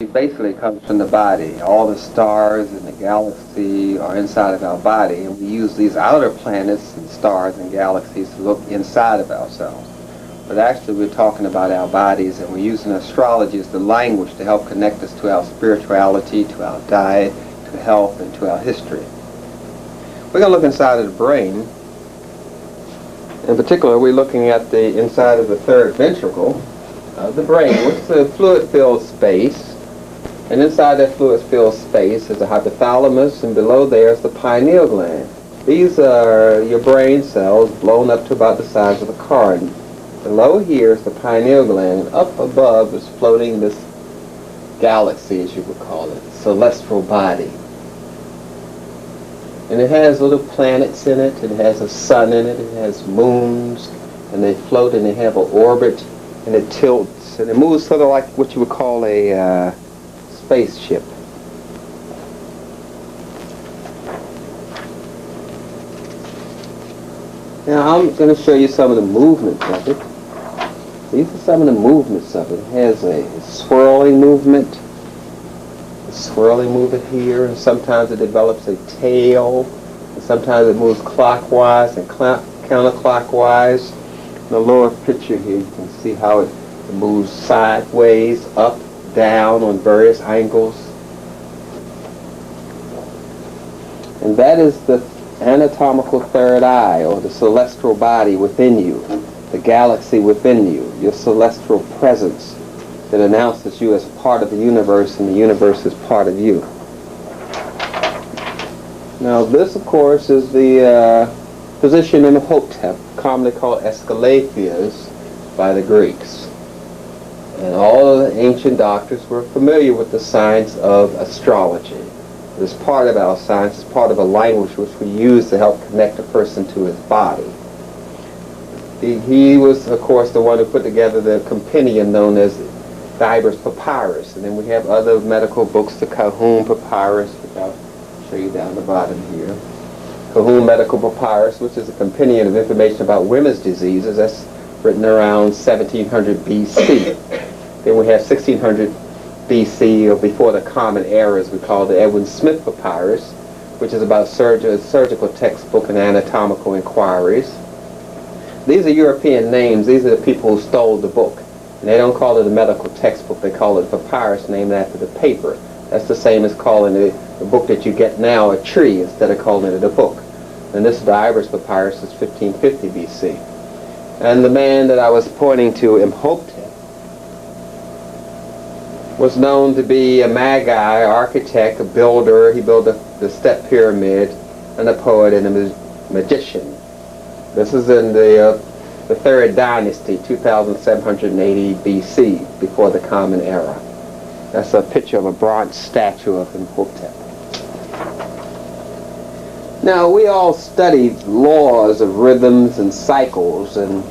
It basically comes from the body. All the stars in the galaxy are inside of our body, and we use these outer planets and stars and galaxies to look inside of ourselves. But actually we're talking about our bodies, and we're using astrology as the language to help connect us to our spirituality, to our diet, to health, and to our history. We're going to look inside of the brain. In particular, we're looking at the inside of the third ventricle of the brain, which is a fluid-filled space. And inside that fluid-filled space is the hypothalamus, and below there is the pineal gland. These are your brain cells blown up to about the size of a car. And below here is the pineal gland. Up above is floating this galaxy, as you would call it, celestial body. And it has little planets in it. It has a sun in it. It has moons, and they float and they have an orbit, and it tilts and it moves sort of like what you would call a spaceship. Now I'm going to show you some of the movements of it. These are some of the movements of it. It has a swirling movement here, and sometimes it develops a tail, and sometimes it moves clockwise and counterclockwise. In the lower picture here you can see how it moves sideways, up, down on various angles. And that is the anatomical third eye, or the celestial body within you, the galaxy within you, your celestial presence that announces you as part of the universe, and the universe is part of you. Now this, of course, is the position in Hotep, commonly called Escalapius by the Greeks. And all of the ancient doctors were familiar with the science of astrology. It is part of our science. It's part of a language which we use to help connect a person to his body. He was, of course, the one who put together the compendium known as the Ibers Papyrus. And then we have other medical books, the Cahun Papyrus, which I'll show you down the bottom here. Cahun Medical Papyrus, which is a compendium of information about women's diseases. That's written around 1700 BC. Then we have 1600 BC, or before the Common Era, as we call the Edwin Smith Papyrus, which is about surgical textbook and anatomical inquiries. These are European names. These are the people who stole the book. And they don't call it a medical textbook. They call it a papyrus, named after the paper. That's the same as calling the book that you get now a tree instead of calling it a book. And this is the Ibers Papyrus. It's 1550 BC. And the man that I was pointing to, Imhotep, was known to be a magi, architect, a builder. He built the step pyramid, and a poet and a magician. This is in the third dynasty, 2780 BC, before the Common Era. That's a picture of a bronze statue of Imhotep. Now, we all study laws of rhythms and cycles, and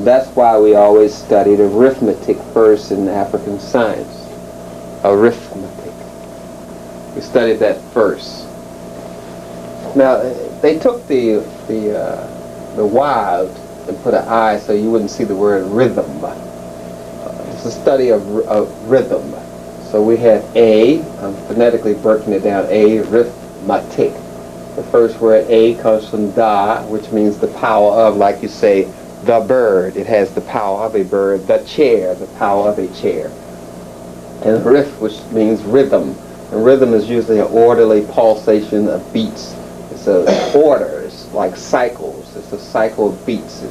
that's why we always studied arithmetic first in African science. Arithmetic. We studied that first. Now, they took the Y and put an I so you wouldn't see the word rhythm. It's a study of rhythm. So we have A, I'm phonetically breaking it down, arithmetic. The first word A comes from da, which means the power of, like you say, the bird. It has the power of a bird. The chair, the power of a chair. And rith, which means rhythm. And rhythm is usually an orderly pulsation of beats. It's orders, like cycles. It's a cycle of beats.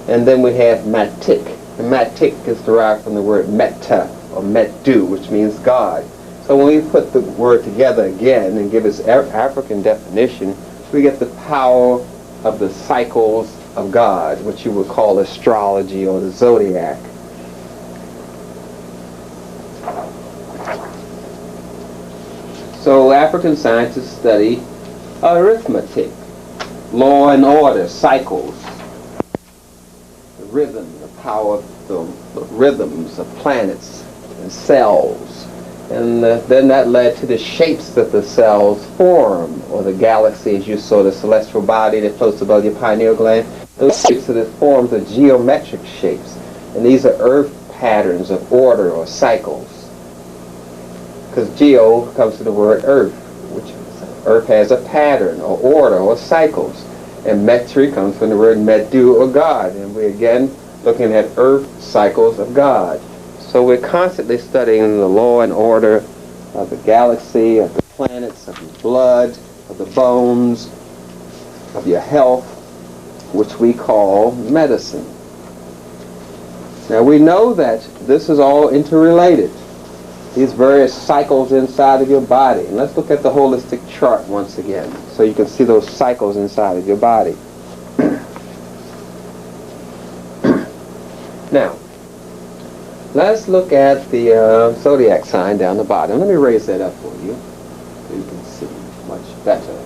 And then we have matik. And matik is derived from the word metta, or metdu, which means God. So when we put the word together again and give its African definition, we get the power of the cycles of God, which you would call astrology or the Zodiac. So African scientists study arithmetic, law and order, cycles, the rhythm, the power of the rhythms of planets and cells. And then that led to the shapes that the cells form, or the galaxy, as you saw, the celestial body that floats above your pineal gland. Those shapes are the forms of geometric shapes. And these are earth patterns of order or cycles. because geo comes from the word earth, which earth has a pattern or order or cycles. And metri comes from the word medu or God. And we're again looking at earth cycles of God. So we're constantly studying the law and order of the galaxy, of the planets, of your blood, of the bones, of your health, which we call medicine. Now we know that this is all interrelated, these various cycles inside of your body. And let's look at the holistic chart once again, so you can see those cycles inside of your body. Now, let's look at the zodiac sign down the bottom. Let me raise that up for you so you can see much better.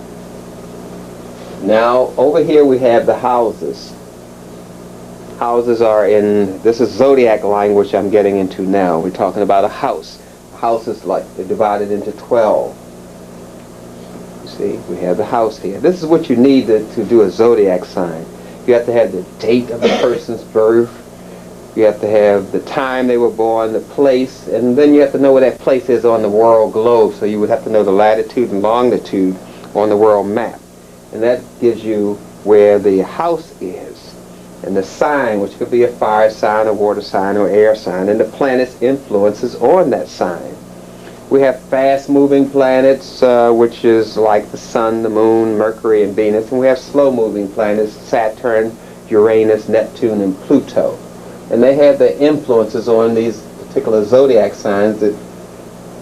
Now, over here we have the houses. Houses are in, this is zodiac language I'm getting into now. We're talking about a house. A house is like, they're divided into 12. You see, we have the house here. This is what you need to do a zodiac sign. You have to have the date of the person's birth. You have to have the time they were born, the place, and then you have to know where that place is on the world globe. So you would have to know the latitude and longitude on the world map. And that gives you where the house is. And the sign, which could be a fire sign, a water sign, or air sign, and the planet's influences on that sign. We have fast-moving planets, which is like the Sun, the Moon, Mercury, and Venus. And we have slow-moving planets, Saturn, Uranus, Neptune, and Pluto. And they have their influences on these particular zodiac signs that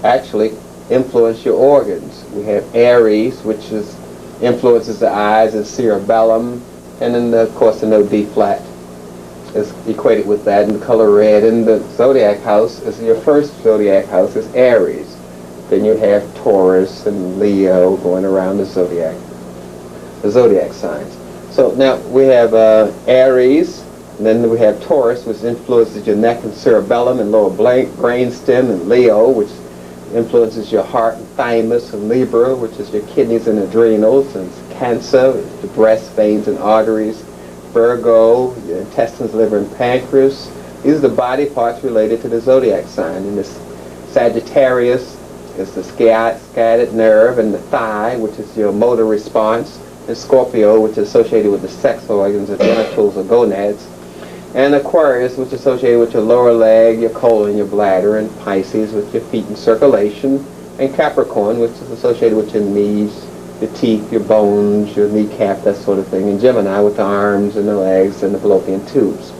actually influence your organs. We have Aries, which influences the eyes and cerebellum. And then, of course, the note D flat is equated with that, and the color red. And the zodiac house is your first zodiac house is Aries. Then you have Taurus and Leo going around the zodiac signs. So now we have Aries, and then we have Taurus, which influences your neck and cerebellum and lower brainstem, and Leo, which influences your heart and thymus, and Libra, which is your kidneys and adrenals, and Cancer, the breast, veins, and arteries, Virgo, your intestines, liver, and pancreas. These are the body parts related to the zodiac sign. And this Sagittarius is the sciatic nerve and the thigh, which is your motor response, and Scorpio, which is associated with the sex organs, the genitals, or gonads, and Aquarius, which is associated with your lower leg, your colon, your bladder, and Pisces with your feet and circulation, and Capricorn, which is associated with your knees, your teeth, your bones, your kneecap, that sort of thing, and Gemini with the arms and the legs and the fallopian tubes.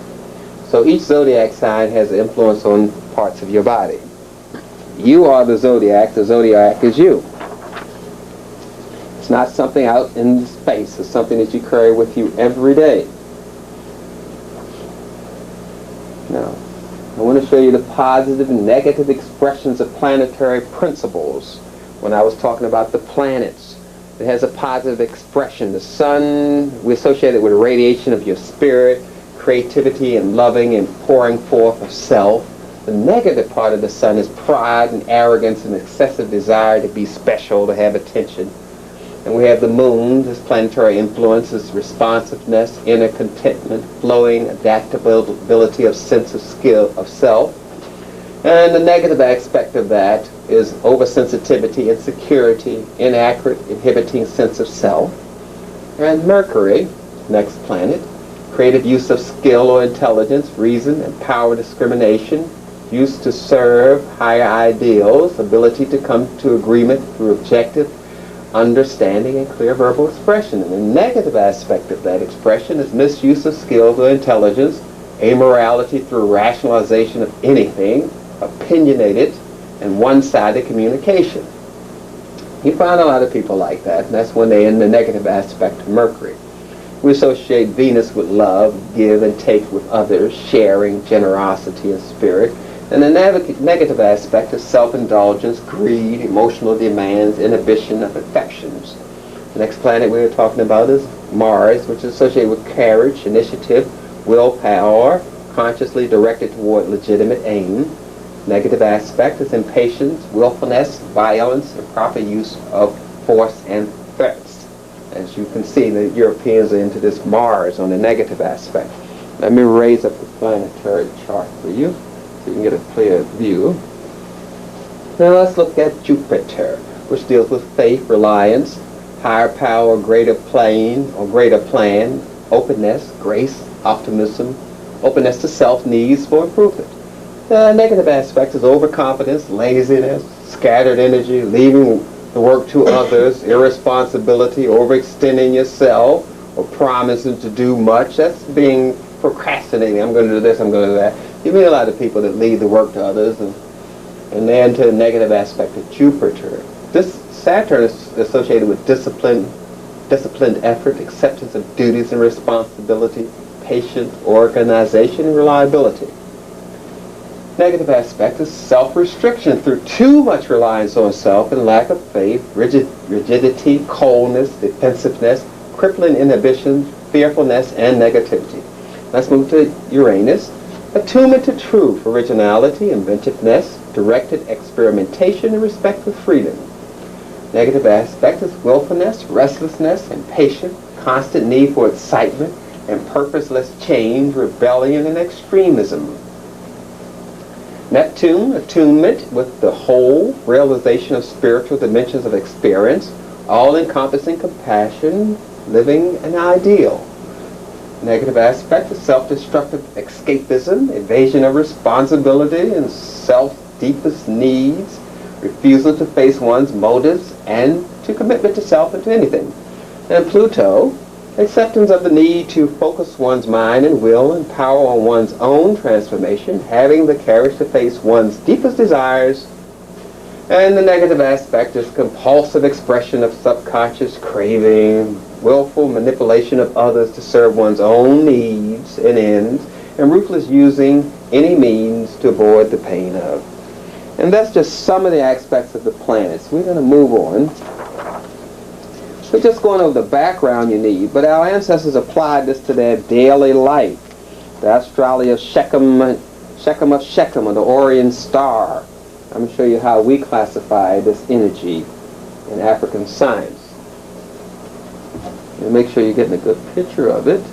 So each zodiac sign has an influence on parts of your body. You are the zodiac is you. It's not something out in space, it's something that you carry with you every day. Now, I want to show you the positive and negative expressions of planetary principles. When I was talking about the planets, it has a positive expression. The sun, we associate it with radiation of your spirit, creativity and loving and pouring forth of self. The negative part of the sun is pride and arrogance and excessive desire to be special, to have attention. And we have the moon, this planetary influence is responsiveness, inner contentment, flowing, adaptability of sense of skill of self. And the negative aspect of that is oversensitivity, insecurity, inaccurate, inhibiting sense of self. And Mercury, next planet, creative use of skill or intelligence, reason, and power discrimination, use to serve higher ideals, ability to come to agreement through objective understanding and clear verbal expression. And the negative aspect of that expression is misuse of skills or intelligence, amorality through rationalization of anything, opinionated, and one-sided communication. You find a lot of people like that, and that's when they're in the negative aspect of Mercury. We associate Venus with love, give and take with others, sharing, generosity, and spirit. And the negative aspect is self-indulgence, greed, emotional demands, inhibition of affections. The next planet we were talking about is Mars, which is associated with courage, initiative, willpower, consciously directed toward legitimate aim. Negative aspect is impatience, willfulness, violence, and proper use of force and threats. As you can see, the Europeans are into this Mars on the negative aspect. Let me raise up the planetary chart for you so you can get a clear view. Now let's look at Jupiter, which deals with faith, reliance, higher power, greater plane or greater plan, openness, grace, optimism, openness to self, needs for improvement. The negative aspect is overconfidence, laziness, scattered energy, leaving the work to others, irresponsibility, overextending yourself, or promising to do much. That's being procrastinating. I'm going to do this, I'm going to do that. You meet a lot of people that leave the work to others, and they're into the negative aspect of Jupiter. This Saturn is associated with disciplined effort, acceptance of duties and responsibility, patience, organization, and reliability. Negative aspect is self-restriction through too much reliance on self and lack of faith, rigidity, coldness, defensiveness, crippling inhibition, fearfulness, and negativity. Let's move to Uranus. Attunement to truth, originality, inventiveness, directed experimentation, and respect for freedom. Negative aspect is willfulness, restlessness, impatience, constant need for excitement, and purposeless change, rebellion, and extremism. Neptune, attunement with the whole, realization of spiritual dimensions of experience, all-encompassing compassion, living an ideal. Negative aspect is self-destructive escapism, evasion of responsibility and self-deepest needs, refusal to face one's motives, and to commitment to self and to anything. And Pluto, acceptance of the need to focus one's mind and will and power on one's own transformation, having the courage to face one's deepest desires. And the negative aspect is compulsive expression of subconscious craving, willful manipulation of others to serve one's own needs and ends, and ruthless using any means to avoid the pain of. And that's just some of the aspects of the planets. We're going to move on. We're just going over the background you need, but our ancestors applied this to their daily life. The astrology of Shechem of Shechem, or the Orient Star. I'm going to show you how we classify this energy in African science. And make sure you're getting a good picture of it.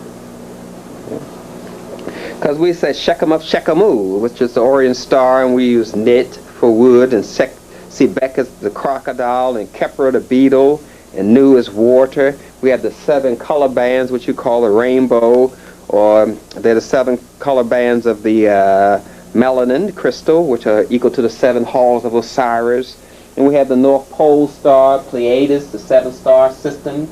Because we say Shechem of Shechemu, which is the Orient Star, and we use Nit for wood, and Sebek is the crocodile, and Kepra the beetle, and Nu is water. We have the 7 color bands, which you call the rainbow, or they're the 7 color bands of the melanin crystal, which are equal to the 7 halls of Osiris. And we have the North Pole star, Pleiades, the 7-star system,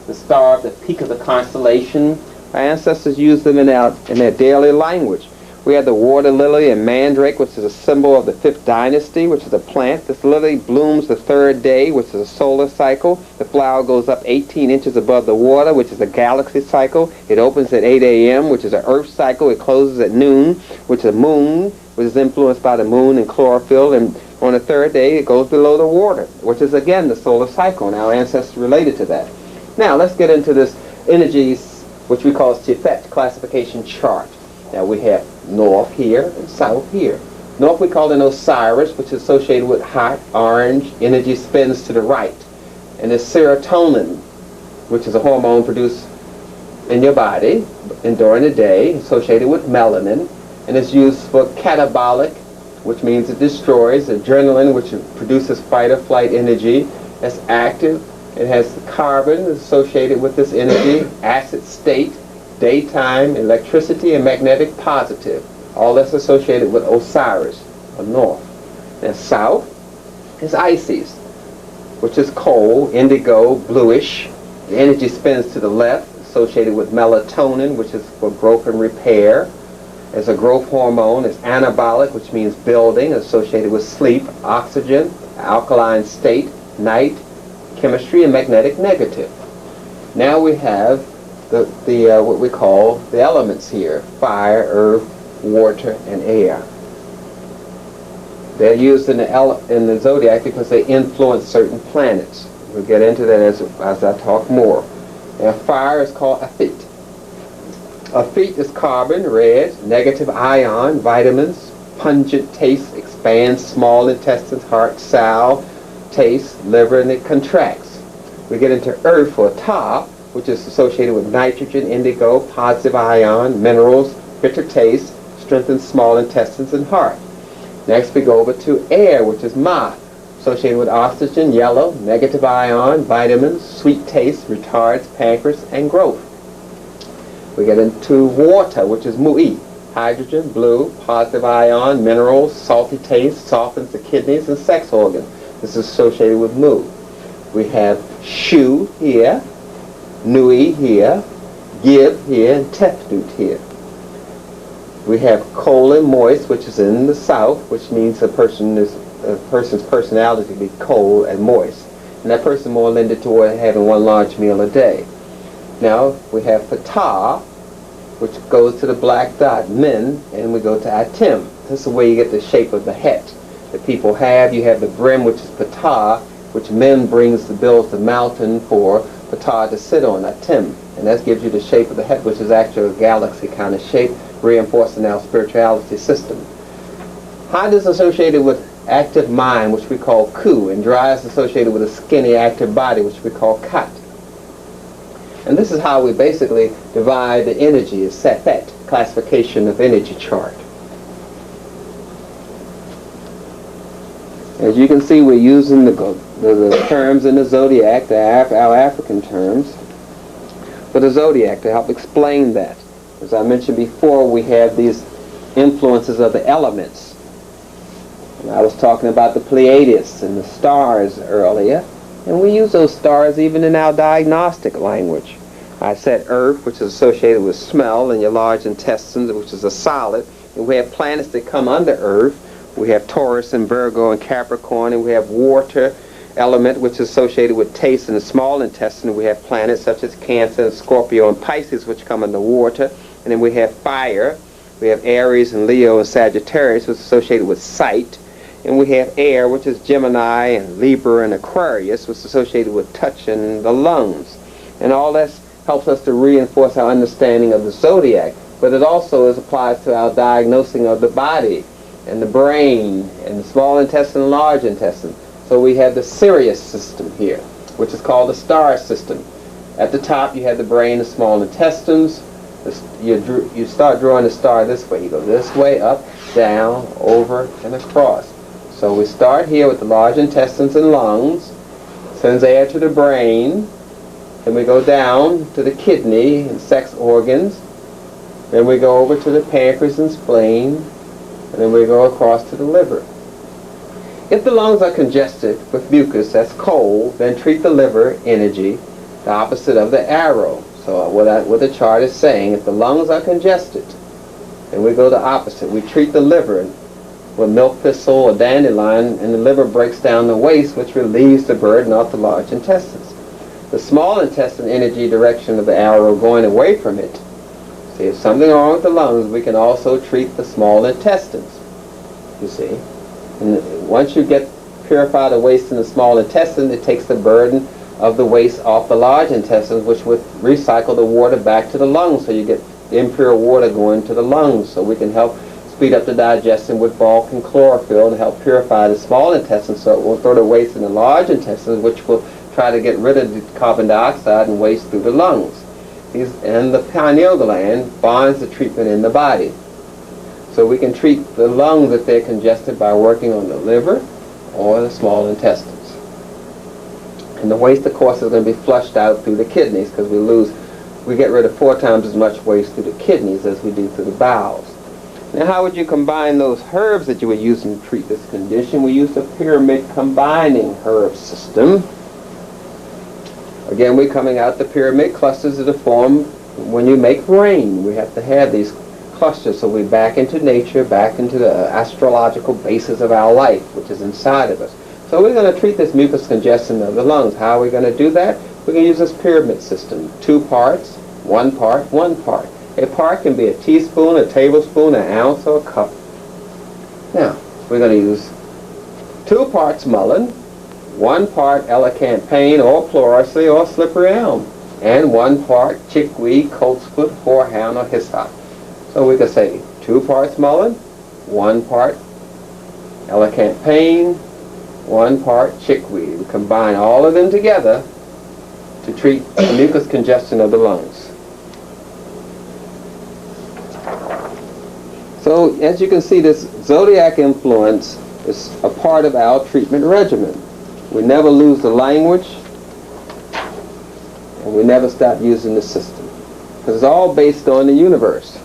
the star of the peak of the constellation. Our ancestors used them in their daily language. We have the water lily and mandrake, which is a symbol of the 5th dynasty, which is a plant. This lily blooms the 3rd day, which is a solar cycle. The flower goes up 18 inches above the water, which is a galaxy cycle. It opens at 8 a.m., which is an earth cycle. It closes at noon, which is a moon, which is influenced by the moon and chlorophyll. And on the 3rd day, it goes below the water, which is, again, the solar cycle. And our ancestors related to that. Now, let's get into this energies, which we call Tifet classification chart. Now, we have north here and south here. North we call an Osiris, which is associated with hot, orange, energy spins to the right. And it's serotonin, which is a hormone produced in your body and during the day, associated with melanin. And it's used for catabolic, which means it destroys, adrenaline, which produces fight or flight energy. That's active. It has the carbon associated with this energy, acid state, daytime, electricity, and magnetic positive. All that's associated with Osiris, or north. And south is Isis, which is cold, indigo, bluish. The energy spins to the left, associated with melatonin, which is for growth and repair. As a growth hormone, it's anabolic, which means building, associated with sleep, oxygen, alkaline state, night, chemistry, and magnetic negative. Now we have the what we call the elements here: fire, earth, water, and air. They're used in the zodiac because they influence certain planets. We'll get into that as I talk more. Now, fire is called Afit. Afit is carbon, red, negative ion, vitamins, pungent taste, expands small intestines, heart, sour taste, liver, and it contracts. We get into earth for Ta, which is associated with nitrogen, indigo, positive ion, minerals, bitter taste, strengthens small intestines and heart. Next we go over to air, which is Ma, associated with oxygen, yellow, negative ion, vitamins, sweet taste, retards, pancreas, and growth. We get into water, which is Mui, hydrogen, blue, positive ion, minerals, salty taste, softens the kidneys and sex organ. This is associated with Mu. We have Shu here, Nui here, Gib here, and Tefnut here. We have cold and moist, which is in the south, which means a person's personality to be cold and moist. And that person more lended toward having one large meal a day. Now we have Ptah, which goes to the black dot, Min, and we go to Atim. This is where you get the shape of the het that people have. You have the brim, which is Ptah, which Min builds the mountain for Ptah to sit on, Atim. And that gives you the shape of the het, which is actually a galaxy kind of shape, reinforcing our spirituality system. Hind is associated with active mind, which we call Ku, and Dry is associated with a skinny, active body, which we call Kat. And this is how we basically divide the energy, a Sephet, classification of energy chart. As you can see, we're using the terms in the Zodiac, our African terms, for the Zodiac to help explain that. As I mentioned before, we have these influences of the elements. And I was talking about the Pleiades and the stars earlier, and we use those stars even in our diagnostic language. I said Earth, which is associated with smell, and your large intestines, which is a solid. And we have planets that come under Earth. We have Taurus and Virgo and Capricorn, and we have water element, which is associated with taste in the small intestine. We have planets such as Cancer and Scorpio and Pisces, which come under water. And then we have fire. We have Aries and Leo and Sagittarius, which is associated with sight. And we have air, which is Gemini and Libra and Aquarius, which is associated with touch and the lungs. And all that helps us to reinforce our understanding of the Zodiac. But it also applies to our diagnosing of the body and the brain and the small intestine and large intestine. So we have the Sirius system here, which is called the star system. At the top you have the brain, the small intestines. You start drawing the star this way. You go this way, up, down, over, and across. So we start here with the large intestines and lungs, sends air to the brain, then we go down to the kidney and sex organs, then we go over to the pancreas and spleen, and then we go across to the liver. If the lungs are congested with mucus, that's cold, then treat the liver energy, the opposite of the arrow. So what the chart is saying, if the lungs are congested, then we go the opposite. We treat the liver with milk thistle or dandelion, and the liver breaks down the waste, which relieves the burden off the large intestines. The small intestine energy direction of the arrow going away from it. See, if something wrong with the lungs, we can also treat the small intestines, you see. And once you purify the waste in the small intestine, it takes the burden of the waste off the large intestines, which would recycle the water back to the lungs, so you get impure water going to the lungs. So we can help speed up the digestion with bulk and chlorophyll to help purify the small intestines, so it won't throw the waste in the large intestines, which will try to get rid of the carbon dioxide and waste through the lungs. And the pineal gland bonds the treatment in the body. So we can treat the lungs if they're congested by working on the liver or the small intestines. And the waste, of course, is going to be flushed out through the kidneys, because we get rid of 4 times as much waste through the kidneys as we do through the bowels. Now, how would you combine those herbs that you were using to treat this condition? We use the pyramid combining herb system. Again, we're coming out the pyramid clusters that are formed when you make rain. We have to have these clusters, so we're back into nature, back into the astrological basis of our life, which is inside of us. So we're going to treat this mucus congestion of the lungs. How are we going to do that? We're going to use this pyramid system. 2 parts, 1 part, 1 part. A part can be a teaspoon, a tablespoon, an ounce, or a cup. Now, we're going to use 2 parts mullein, 1 part elecampane or pleurisy or slippery elm, and 1 part chickweed, coltsfoot, horehound, or hyssop. So we could say 2 parts mullein, 1 part elecampane, 1 part chickweed. We combine all of them together to treat the mucus congestion of the lungs. So as you can see, this zodiac influence is a part of our treatment regimen. We never lose the language, and we never stop using the system, because it's all based on the universe.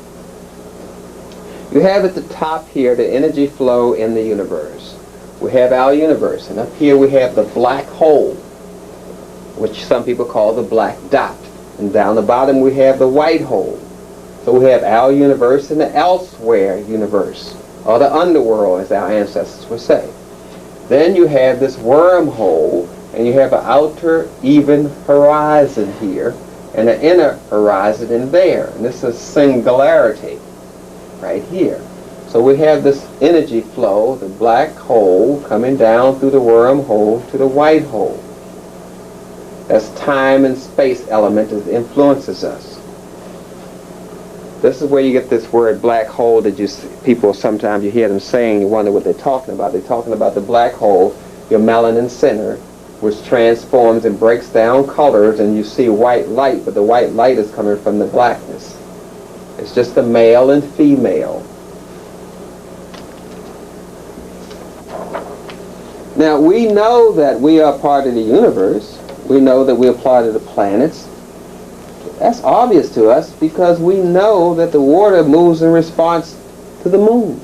You have at the top here the energy flow in the universe. We have our universe, and up here we have the black hole, which some people call the black dot. And down the bottom we have the white hole. So we have our universe and the elsewhere universe, or the underworld, as our ancestors would say. Then you have this wormhole, and you have an outer even horizon here, and an inner horizon in there. And this is singularity right here. So we have this energy flow, the black hole, coming down through the wormhole to the white hole. That's time and space element that influences us. This is where you get this word black hole that people sometimes you hear them saying, you wonder what they're talking about. They're talking about the black hole, your melanin center, which transforms and breaks down colors, and you see white light, but the white light is coming from the blackness. It's just the male and female. Now we know that we are part of the universe. We know that we are part of the planets. That's obvious to us because we know that the water moves in response to the moon.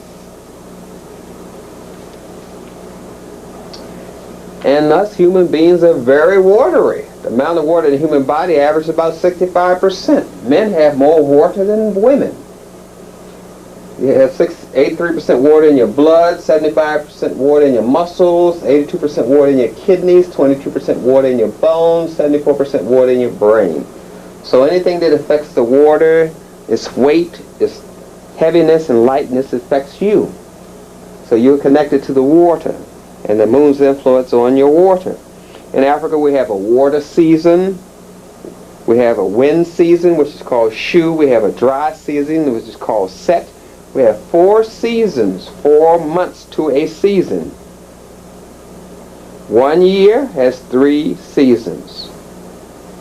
And us human beings are very watery. The amount of water in the human body averages about 65%. Men have more water than women. You have 83% water in your blood, 75% water in your muscles, 82% water in your kidneys, 22% water in your bones, 74% water in your brain. So anything that affects the water, its weight, its heaviness and lightness affects you. So you're connected to the water and the moon's influence on your water. In Africa we have a water season, we have a wind season which is called Shu, we have a dry season which is called Set. We have 4 seasons, 4 months to a season. 1 year has 3 seasons.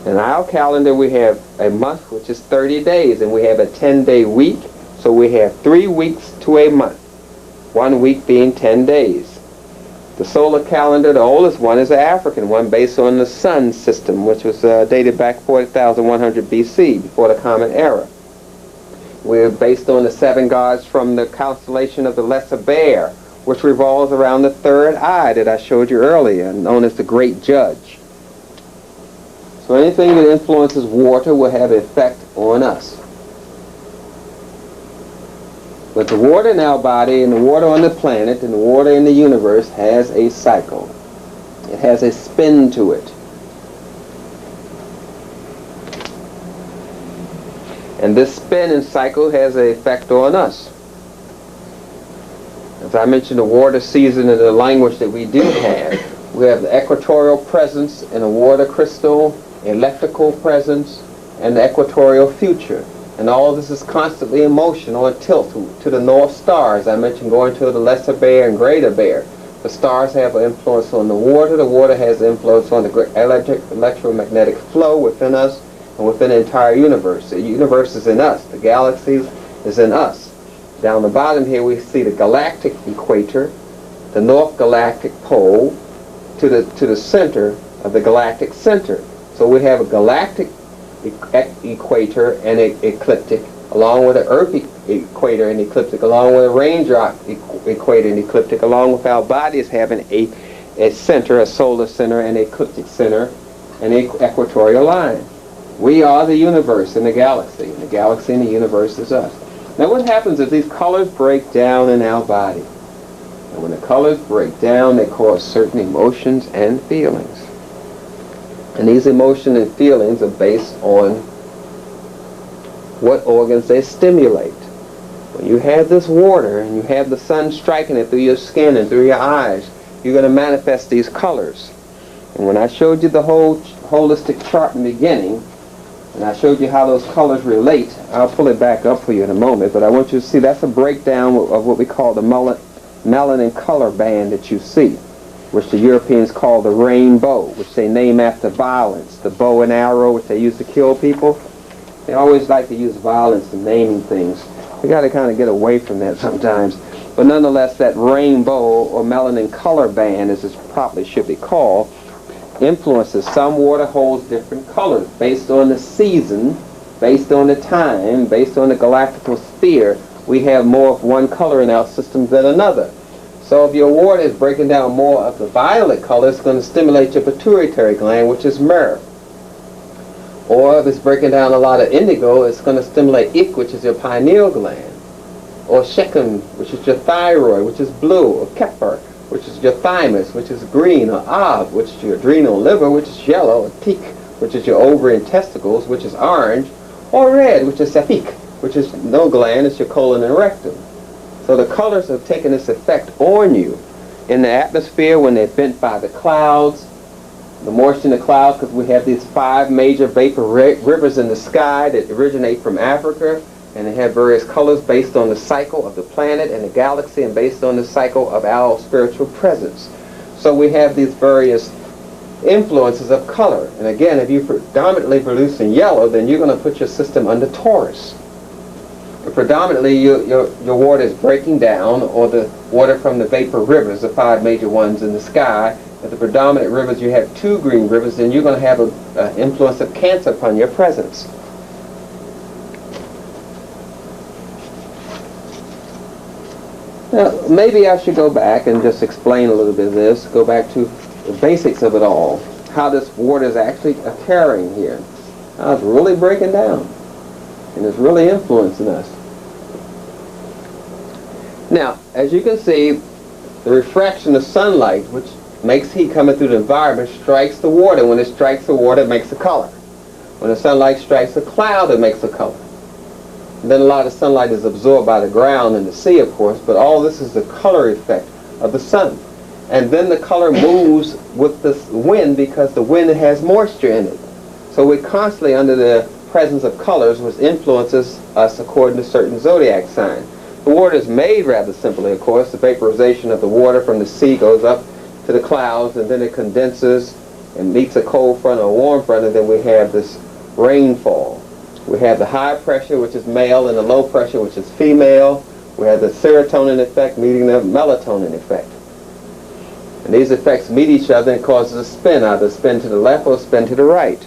In our calendar we have a month which is 30 days, and we have a 10-day week, so we have 3 weeks to a month, 1 week being 10 days. The solar calendar, the oldest one, is the African one based on the sun system, which was dated back 40,100 BC, before the Common Era. We're based on the 7 gods from the constellation of the Lesser Bear, which revolves around the third eye that I showed you earlier, known as the Great Judge. So anything that influences water will have an effect on us. But the water in our body and the water on the planet and the water in the universe has a cycle. It has a spin to it. And this spin and cycle has an effect on us. As I mentioned, the water season and the language that we do have. We have the equatorial presence in a water crystal, electrical presence, and the equatorial future. And all of this is constantly in motion on a tilt to the North Star, as I mentioned, going to the Lesser Bear and Greater Bear. The stars have an influence on the water has influence on the electromagnetic flow within us and within the entire universe. The universe is in us. The galaxy is in us. Down the bottom here we see the galactic equator, the North Galactic Pole, to the center of the galactic center. So we have a galactic equator and an ecliptic, along with the Earth equator and ecliptic, along with a raindrop equator and ecliptic, along with our bodies having a center, a solar center, and ecliptic center, and an equatorial line. We are the universe and the galaxy and the universe is us. Now what happens is these colors break down in our body. And when the colors break down, they cause certain emotions and feelings. And these emotions and feelings are based on what organs they stimulate. When you have this water and you have the sun striking it through your skin and through your eyes, you're going to manifest these colors. And when I showed you the whole holistic chart in the beginning, and I showed you how those colors relate, I'll pull it back up for you in a moment, but I want you to see that's a breakdown of what we call the melanin color band that you see, which the Europeans call the rainbow, which they name after violence. The bow and arrow, which they use to kill people. They always like to use violence in naming things. We got to kind of get away from that sometimes. But nonetheless, that rainbow or melanin color band, as it properly should be called, influences. Some water holds different colors based on the season, based on the time, based on the galactical sphere. We have more of one color in our system than another. So if your water is breaking down more of the violet color, it's going to stimulate your pituitary gland, which is myrrh. Or if it's breaking down a lot of indigo, it's going to stimulate Ik, which is your pineal gland. Or Shechem, which is your thyroid, which is blue. Or Kepler, which is your thymus, which is green. Or Av, which is your adrenal liver, which is yellow. Or Tik, which is your ovary and testicles, which is orange. Or red, which is Safik, which is no gland, it's your colon and rectum. So the colors have taken this effect on you in the atmosphere when they're bent by the clouds, the moisture in the clouds, because we have these 5 major vapor rivers in the sky that originate from Africa, and they have various colors based on the cycle of the planet and the galaxy and based on the cycle of our spiritual presence. So we have these various influences of color. And again, if you predominantly produce in yellow, then you're going to put your system under Taurus. But predominantly your water is breaking down, or the water from the vapor rivers, the 5 major ones in the sky. If the predominant rivers, you have 2 green rivers, then you're going to have an influence of Cancer upon your presence. Now, maybe I should go back and just explain a little bit of this, go back to the basics of it all, how this water is actually occurring here, how it's really breaking down, and it's really influencing us. Now, as you can see, the refraction of sunlight, which makes heat coming through the environment, strikes the water. When it strikes the water, it makes a color. When the sunlight strikes a cloud, it makes a color. And then a lot of sunlight is absorbed by the ground and the sea, of course, but all this is the color effect of the sun. And then the color moves with the wind because the wind has moisture in it. So we're constantly under the presence of colors, which influences us according to certain zodiac signs. The water is made rather simply, of course. The vaporization of the water from the sea goes up to the clouds, and then it condenses and meets a cold front or a warm front, and then we have this rainfall. We have the high pressure, which is male, and the low pressure, which is female. We have the serotonin effect meeting the melatonin effect. And these effects meet each other and causes a spin, either spin to the left or spin to the right.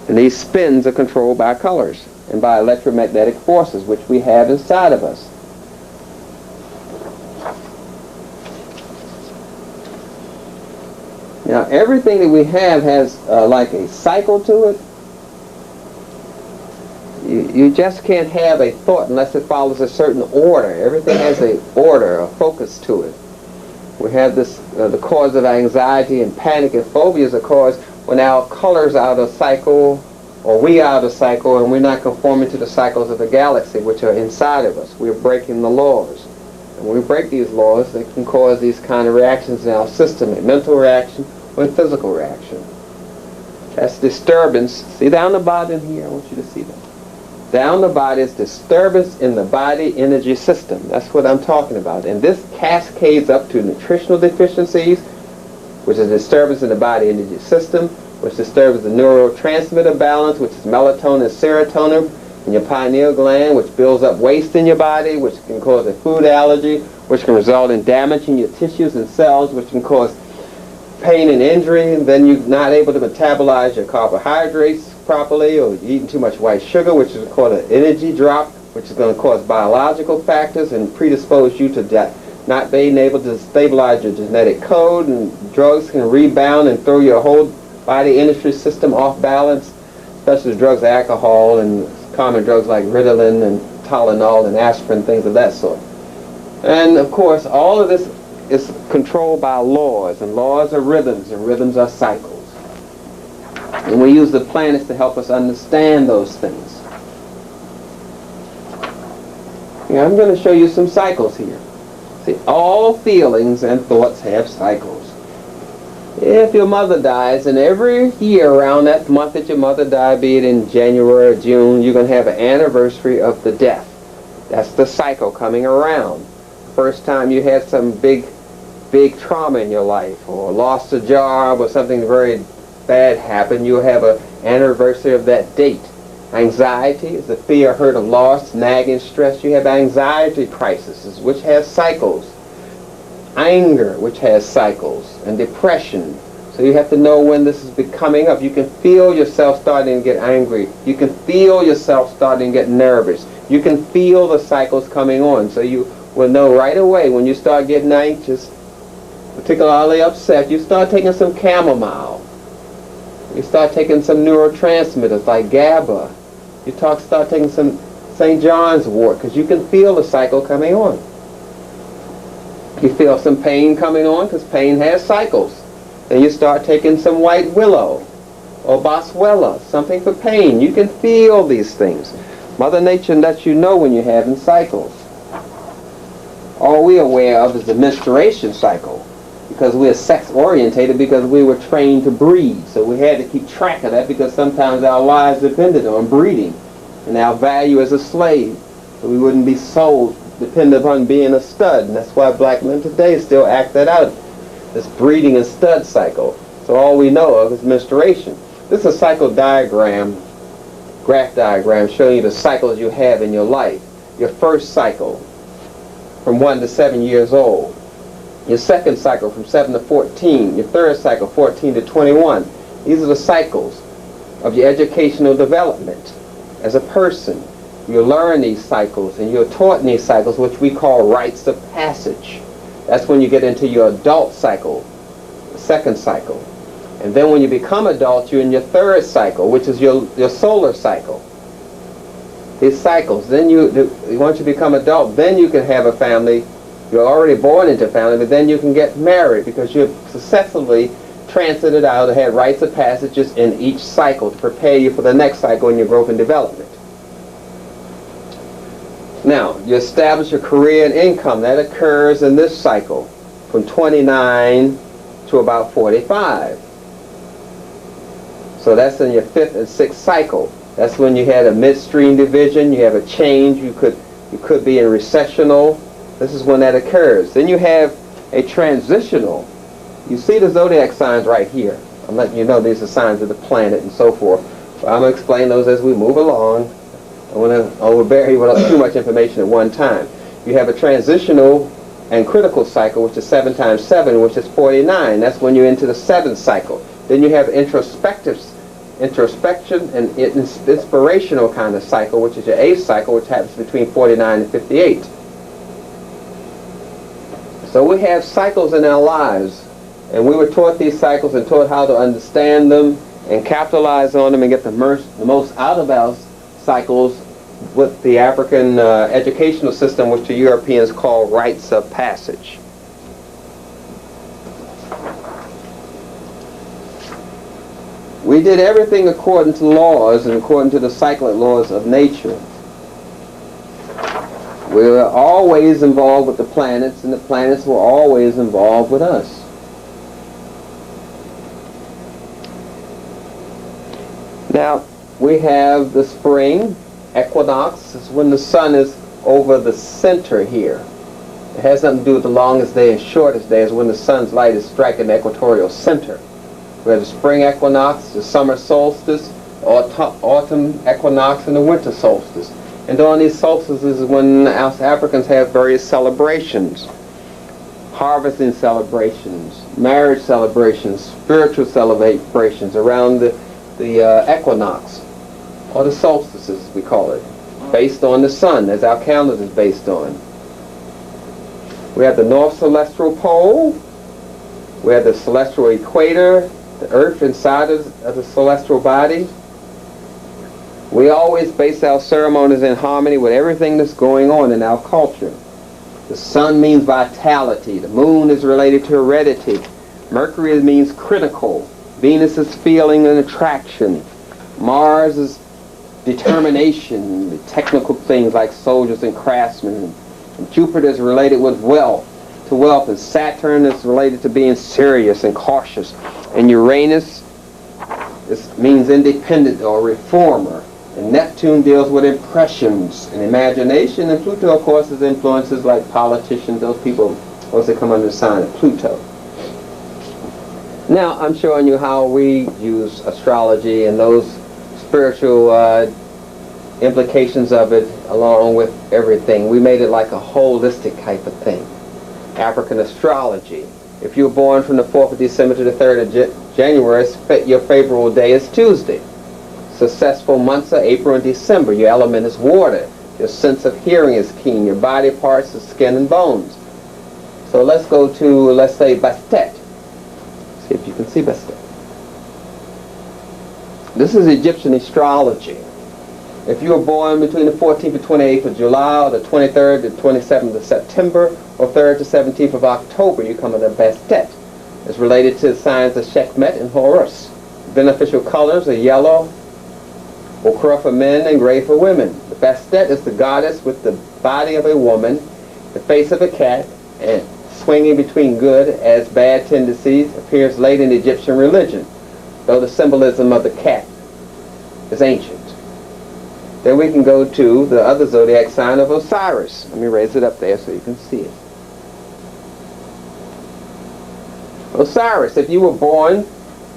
And these spins are controlled by colors and by electromagnetic forces, which we have inside of us. Now, everything that we have has like a cycle to it. You just can't have a thought unless it follows a certain order. Everything has an order, a focus to it. We have this, the cause of anxiety and panic and phobias are caused when our colors are out of cycle, or we are out of cycle, and we're not conforming to the cycles of the galaxy, which are inside of us. We're breaking the laws. And when we break these laws, they can cause these kind of reactions in our system, a mental reaction or a physical reaction. That's disturbance. See down the bottom here, I want you to see that. Down the body is disturbance in the body energy system. That's what I'm talking about. And this cascades up to nutritional deficiencies, which is disturbance in the body energy system, which disturbs the neurotransmitter balance, which is melatonin and serotonin in your pineal gland, which builds up waste in your body, which can cause a food allergy, which can result in damage in your tissues and cells, which can cause pain and injury, and then you're not able to metabolize your carbohydrates properly, or you're eating too much white sugar, which is called an energy drop, which is going to cause biological factors and predispose you to not being able to stabilize your genetic code, and drugs can rebound and throw your whole body energy system off balance, especially drugs, alcohol, and common drugs like Ritalin and Tylenol and aspirin, things of that sort. And of course, all of this is controlled by laws, and laws are rhythms, and rhythms are cycles. And we use the planets to help us understand those things. Yeah, I'm going to show you some cycles here. See, all feelings and thoughts have cycles. If your mother dies, and every year around that month that your mother died, be it in January or June, you're going to have an anniversary of the death. That's the cycle coming around. First time you had some big trauma in your life, or lost a job, or something very bad happened, you'll have an anniversary of that date. Anxiety is the fear, hurt, or loss, nagging, stress. You have anxiety crises, which has cycles. Anger, which has cycles. And depression. So you have to know when this is coming up. You can feel yourself starting to get angry. You can feel yourself starting to get nervous. You can feel the cycles coming on. So you will know right away when you start getting anxious, particularly upset, you start taking some chamomile. You start taking some neurotransmitters like GABA. You start taking some St. John's wort, because you can feel the cycle coming on. You feel some pain coming on, because pain has cycles. Then you start taking some white willow or boswellia, something for pain. You can feel these things. Mother Nature lets you know when you're having cycles. All we're aware of is the menstruation cycle, because we're sex-orientated, because we were trained to breed. So we had to keep track of that, because sometimes our lives depended on breeding and our value as a slave. So we wouldn't be sold dependent upon being a stud. And that's why black men today still act that out, this breeding and stud cycle. So all we know of is menstruation. This is a cycle diagram, graph diagram, showing you the cycles you have in your life. Your first cycle, from 1 to 7 years old. Your second cycle, from 7 to 14. Your third cycle, 14 to 21. These are the cycles of your educational development as a person. You learn these cycles, and you're taught in these cycles, which we call rites of passage. That's when you get into your adult cycle, the second cycle. And then when you become adult, you're in your third cycle, which is your solar cycle. These cycles. Then once you become adult, then you can have a family. You're already born into family, but then you can get married, because you've successfully transited out and had rites of passages in each cycle to prepare you for the next cycle in your growth and development. Now, you establish your career and income. That occurs in this cycle, from 29 to about 45. So that's in your fifth and sixth cycle. That's when you had a midstream division. You have a change. You could be in recessional. This is when that occurs. Then you have a transitional. You see the zodiac signs right here. I'm letting you know these are signs of the planet and so forth. But I'm going to explain those as we move along. I want to overbear you with too much information at one time. You have a transitional and critical cycle, which is 7 times 7, which is 49. That's when you're into the seventh cycle. Then you have introspection and inspirational kind of cycle, which is your eighth cycle, which happens between 49 and 58. So we have cycles in our lives, and we were taught these cycles and taught how to understand them and capitalize on them and get the most out of our cycles with the African educational system, which the Europeans call rites of passage. We did everything according to laws and according to the cyclic laws of nature. We were always involved with the planets, and the planets were always involved with us. Now, we have the spring equinox. Is when the sun is over the center here. It has nothing to do with the longest day and shortest day. It's when the sun's light is striking the equatorial center. We have the spring equinox, the summer solstice, autumn equinox, and the winter solstice. And during these solstices is when us Africans have various celebrations. Harvesting celebrations, marriage celebrations, spiritual celebrations around the equinox, or the solstices we call it, based on the sun, as our calendar is based on. We have the north celestial pole, we have the celestial equator, the earth inside of the celestial body. We always base our ceremonies in harmony with everything that's going on in our culture. The sun means vitality, the moon is related to heredity, Mercury means critical, Venus is feeling and attraction, Mars is determination, the technical things like soldiers and craftsmen, and Jupiter is related with wealth, and Saturn is related to being serious and cautious, and Uranus means independent or reformer, and Neptune deals with impressions and imagination, and Pluto, of course, is influences like politicians, those people also come under the sign of Pluto. Now I'm showing you how we use astrology and those spiritual implications of it along with everything. We made it like a holistic type of thing. African astrology. If you were born from the 4th of December to the 3rd of January, your favorable day is Tuesday. Successful months are April and December. Your element is water. Your sense of hearing is keen. Your body parts is skin and bones. So let's go to, let's say, Bastet. See if you can see Bastet. This is Egyptian astrology. If you were born between the 14th and 28th of July, or the 23rd to 27th of September, or 3rd to 17th of October, you come under Bastet. It's related to the signs of Sekhmet and Horus. Beneficial colors are yellow, ochre for men, and gray for women. The Bastet is the goddess with the body of a woman, the face of a cat, and swinging between good as bad tendencies, appears late in Egyptian religion, though the symbolism of the cat is ancient. Then we can go to the other zodiac sign of Osiris. Let me raise it up there so you can see it. Osiris, if you were born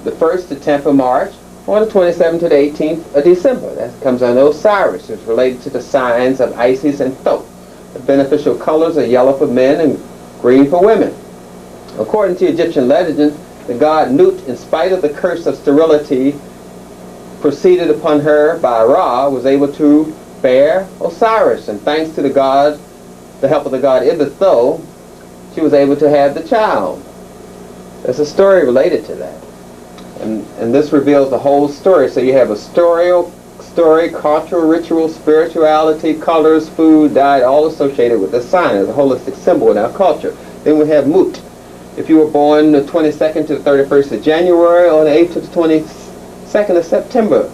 the 1st to 10th of March, or the 27th to the 18th of December, that comes under Osiris. It's related to the signs of Isis and Thoth. The beneficial colors are yellow for men and green for women. According to Egyptian legend, the god Nut, in spite of the curse of sterility proceeded upon her by Ra, was able to bear Osiris, and thanks to the help of the god Ibitho, she was able to have the child. There's a story related to that, and this reveals the whole story. So you have a story, cultural, ritual, spirituality, colors, food, diet, all associated with the sign as a holistic symbol in our culture. Then we have Mut. If you were born the 22nd to the 31st of January, or the 8th to the 22nd of September,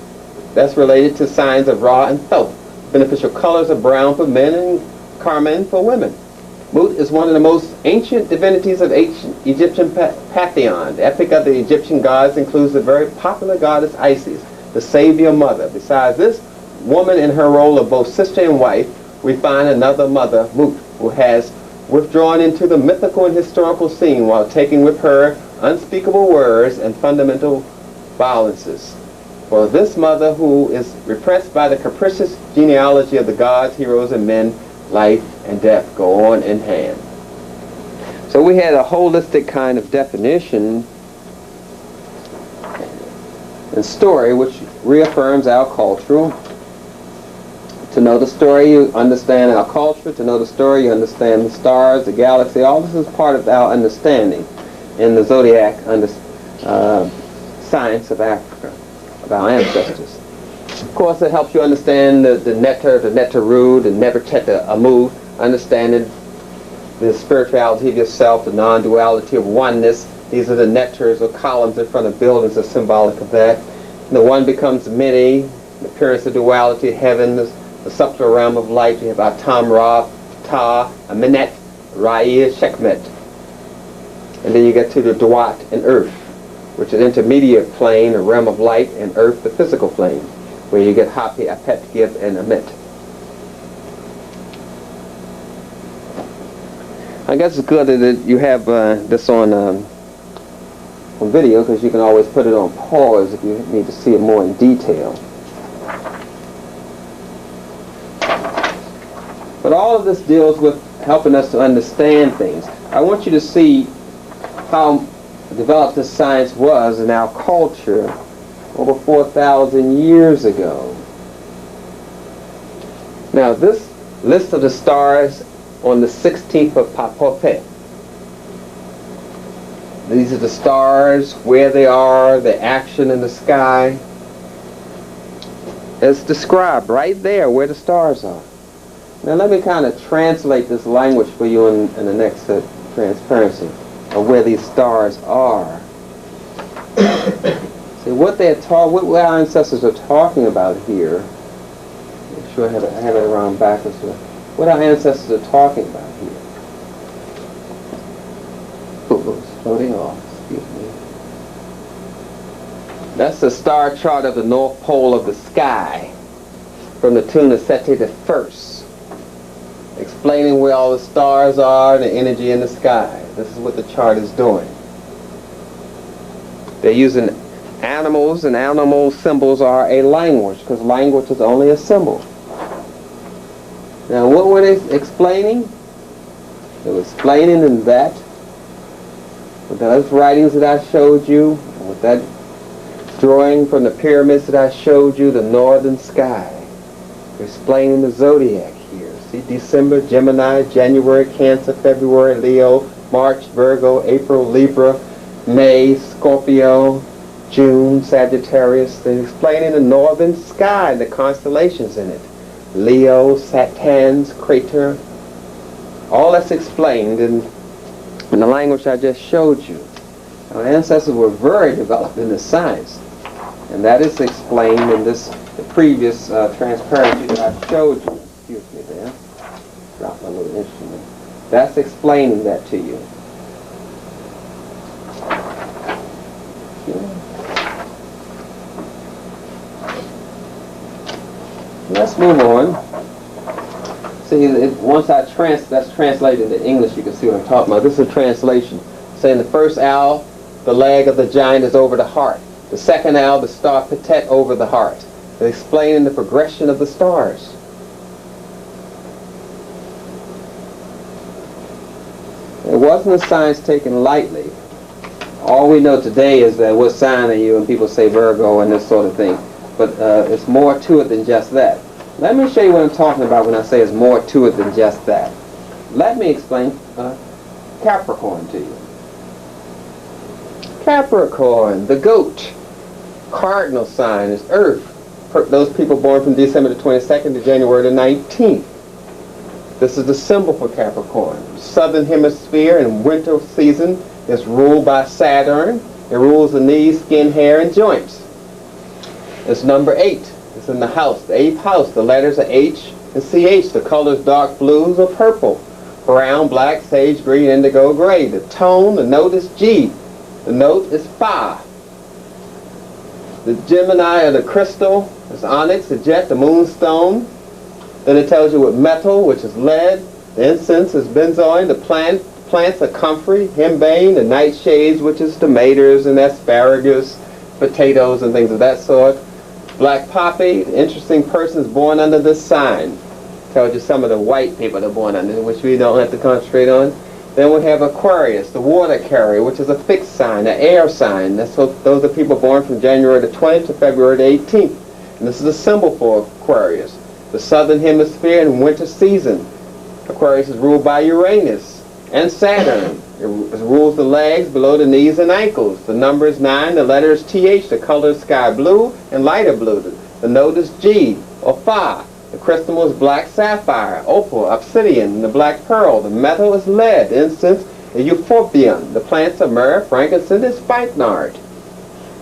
that's related to signs of Ra and Thoth. Beneficial colors are brown for men and carmine for women. Mut is one of the most ancient divinities of ancient Egyptian pantheon. The epic of the Egyptian gods includes the very popular goddess Isis, the savior mother. Besides this woman in her role of both sister and wife, we find another mother, Mut, who has withdrawn into the mythical and historical scene while taking with her unspeakable words and fundamental violences. For this mother, who is repressed by the capricious genealogy of the gods, heroes, and men, life and death go on in hand. So we had a holistic kind of definition and story which reaffirms our culture. To know the story, you understand our culture. To know the story, you understand the stars, the galaxy. All this is part of our understanding in the Zodiac science of Africa, of our ancestors. Of course, it helps you understand the Neter, the Neteru, the Neferteta Amu, understanding the spirituality of yourself, the non-duality of oneness. These are the Neters or columns in front of buildings are symbolic of that. And the one becomes many, the appearance of duality, heaven, the subtler realm of light. You have Atam, Ra, Ta, Amenet, Ra'ia, Sekhmet. And then you get to the Duat and Earth, which is intermediate plane, a realm of light, and Earth, the physical plane, where you get Hapi, Apet, Gib, and Amit. I guess it's good that you have this on video, because you can always put it on pause if you need to see it more in detail. But all of this deals with helping us to understand things. I want you to see how developed this science was in our culture over 4,000 years ago. Now, this list of the stars on the 16th of Papopet. These are the stars, where they are, the action in the sky. It's described right there where the stars are. Now let me kind of translate this language for you in the next transparency of where these stars are. See what our ancestors are talking about here. Make sure I have it around backwards here. What our ancestors are talking about here. It's floating off. Excuse me. That's the star chart of the North Pole of the sky, from the tune of Seti the First, explaining where all the stars are and the energy in the sky. This is what the chart is doing. They're using animals, and animal symbols are a language, because language is only a symbol. Now, what were they explaining? They were explaining in that, with those writings that I showed you, with that drawing from the pyramids that I showed you, the northern sky. They're explaining the zodiac here. See, December, Gemini, January, Cancer, February, Leo, March, Virgo, April, Libra, May, Scorpio, June, Sagittarius. They're explaining the northern sky and the constellations in it. Leo, Saturn's crater, all that's explained in the language I just showed you. Our ancestors were very developed in this science, and that is explained in the previous transparency that I showed you. Excuse me there. Drop my little instrument. That's explaining that to you. Let's move on. See, once that's translated into English, you can see what I'm talking about. This is a translation. Saying the first owl, the leg of the giant is over the heart. The second owl, the star Petet, over the heart. They're explaining the progression of the stars. It wasn't a science taken lightly. All we know today is that what sign are you, and people say Virgo and this sort of thing. But it's more to it than just that. Let me show you what I'm talking about when I say it's more to it than just that. Let me explain Capricorn to you. Capricorn, the goat, cardinal sign is Earth. Those people born from December the 22nd to January the 19th. This is the symbol for Capricorn. Southern hemisphere and winter season is ruled by Saturn. It rules the knees, skin, hair, and joints. It's number 8. It's in the house, the 8th house. The letters are H and CH. The colors dark blues or purple, brown, black, sage green, indigo, gray. The tone, the note is G. The note is Fa. The Gemini or the crystal is onyx, the jet, the moonstone. Then it tells you what metal, which is lead. The incense is benzoin. The plants are comfrey, henbane. The nightshades, which is tomatoes and asparagus, potatoes and things of that sort. Black poppy, interesting persons born under this sign. Tells you some of the white people that are born under, which we don't have to concentrate on. Then we have Aquarius, the water carrier, which is a fixed sign, an air sign. Those are people born from January the 20th to February the 18th. And this is a symbol for Aquarius. The southern hemisphere and winter season. Aquarius is ruled by Uranus and Saturn. It rules the legs below the knees and ankles. The number is 9. The letter is TH. The color is sky blue and lighter blue. The note is G or Fa. The crystal is black sapphire, opal, obsidian, and the black pearl. The metal is lead. The incense is euphorbium. The plants are myrrh, frankincense, and spikenard.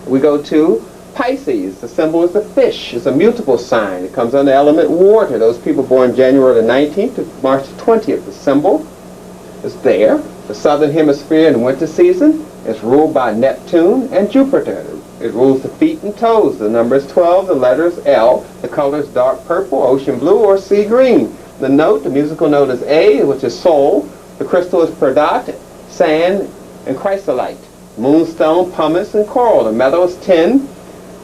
We go to Pisces. The symbol is the fish. It's a mutable sign. It comes under element water. Those people born January the 19th to March the 20th. The symbol is there. The southern hemisphere in winter season is ruled by Neptune and Jupiter. It rules the feet and toes. The number is 12. The letter is L. The color is dark purple, ocean blue, or sea green. The note, the musical note is A, which is sol. The crystal is peridot, sand, and chrysolite. Moonstone, pumice, and coral. The metal is tin.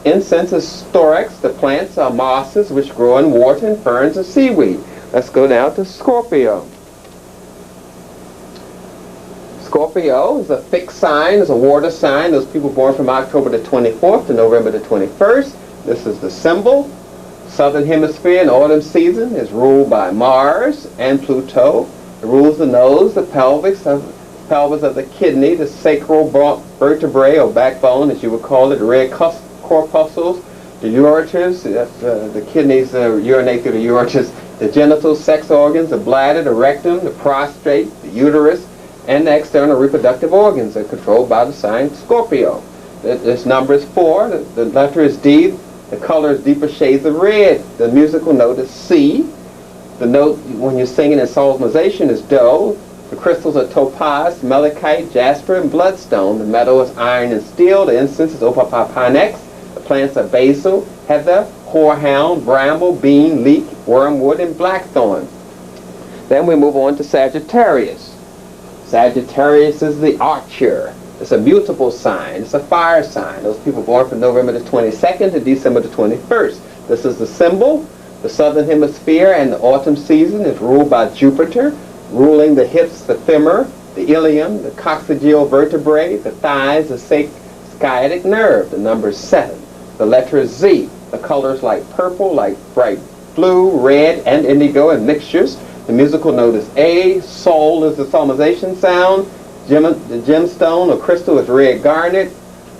Incense is storax. The plants are mosses, which grow in water, and ferns and seaweed. Let's go now to Scorpio. Scorpio is a fixed sign, it's a water sign. Those people born from October the 24th to November the 21st. This is the symbol. Southern hemisphere in autumn season is ruled by Mars and Pluto. It rules the nose, the pelvis of the kidney, the sacral vertebrae or backbone, as you would call it, the red corpuscles, the ureters, the kidneys urinate through the ureters, the genitals, sex organs, the bladder, the rectum, the prostate, the uterus, and the external reproductive organs are controlled by the sign Scorpio. This number is 4. The letter is D. The color is deeper shades of red. The musical note is C. The note, when you're singing in psalmization, is Do. The crystals are topaz, malachite, jasper, and bloodstone. The metal is iron and steel. The incense is opal-pine-x. The plants are basil, heather, horehound, bramble, bean, leek, wormwood, and blackthorn. Then we move on to Sagittarius. Sagittarius is the archer. It's a mutable sign. It's a fire sign. Those people born from November the 22nd to December the 21st. This is the symbol. The southern hemisphere and the autumn season is ruled by Jupiter, ruling the hips, the femur, the ilium, the coccygeal vertebrae, the thighs, the sciatic nerve. The number is 7. The letter is Z. The colors like purple, like bright blue, red, and indigo and mixtures. The musical note is A. Sol is the solmization sound. The gemstone or crystal is red garnet.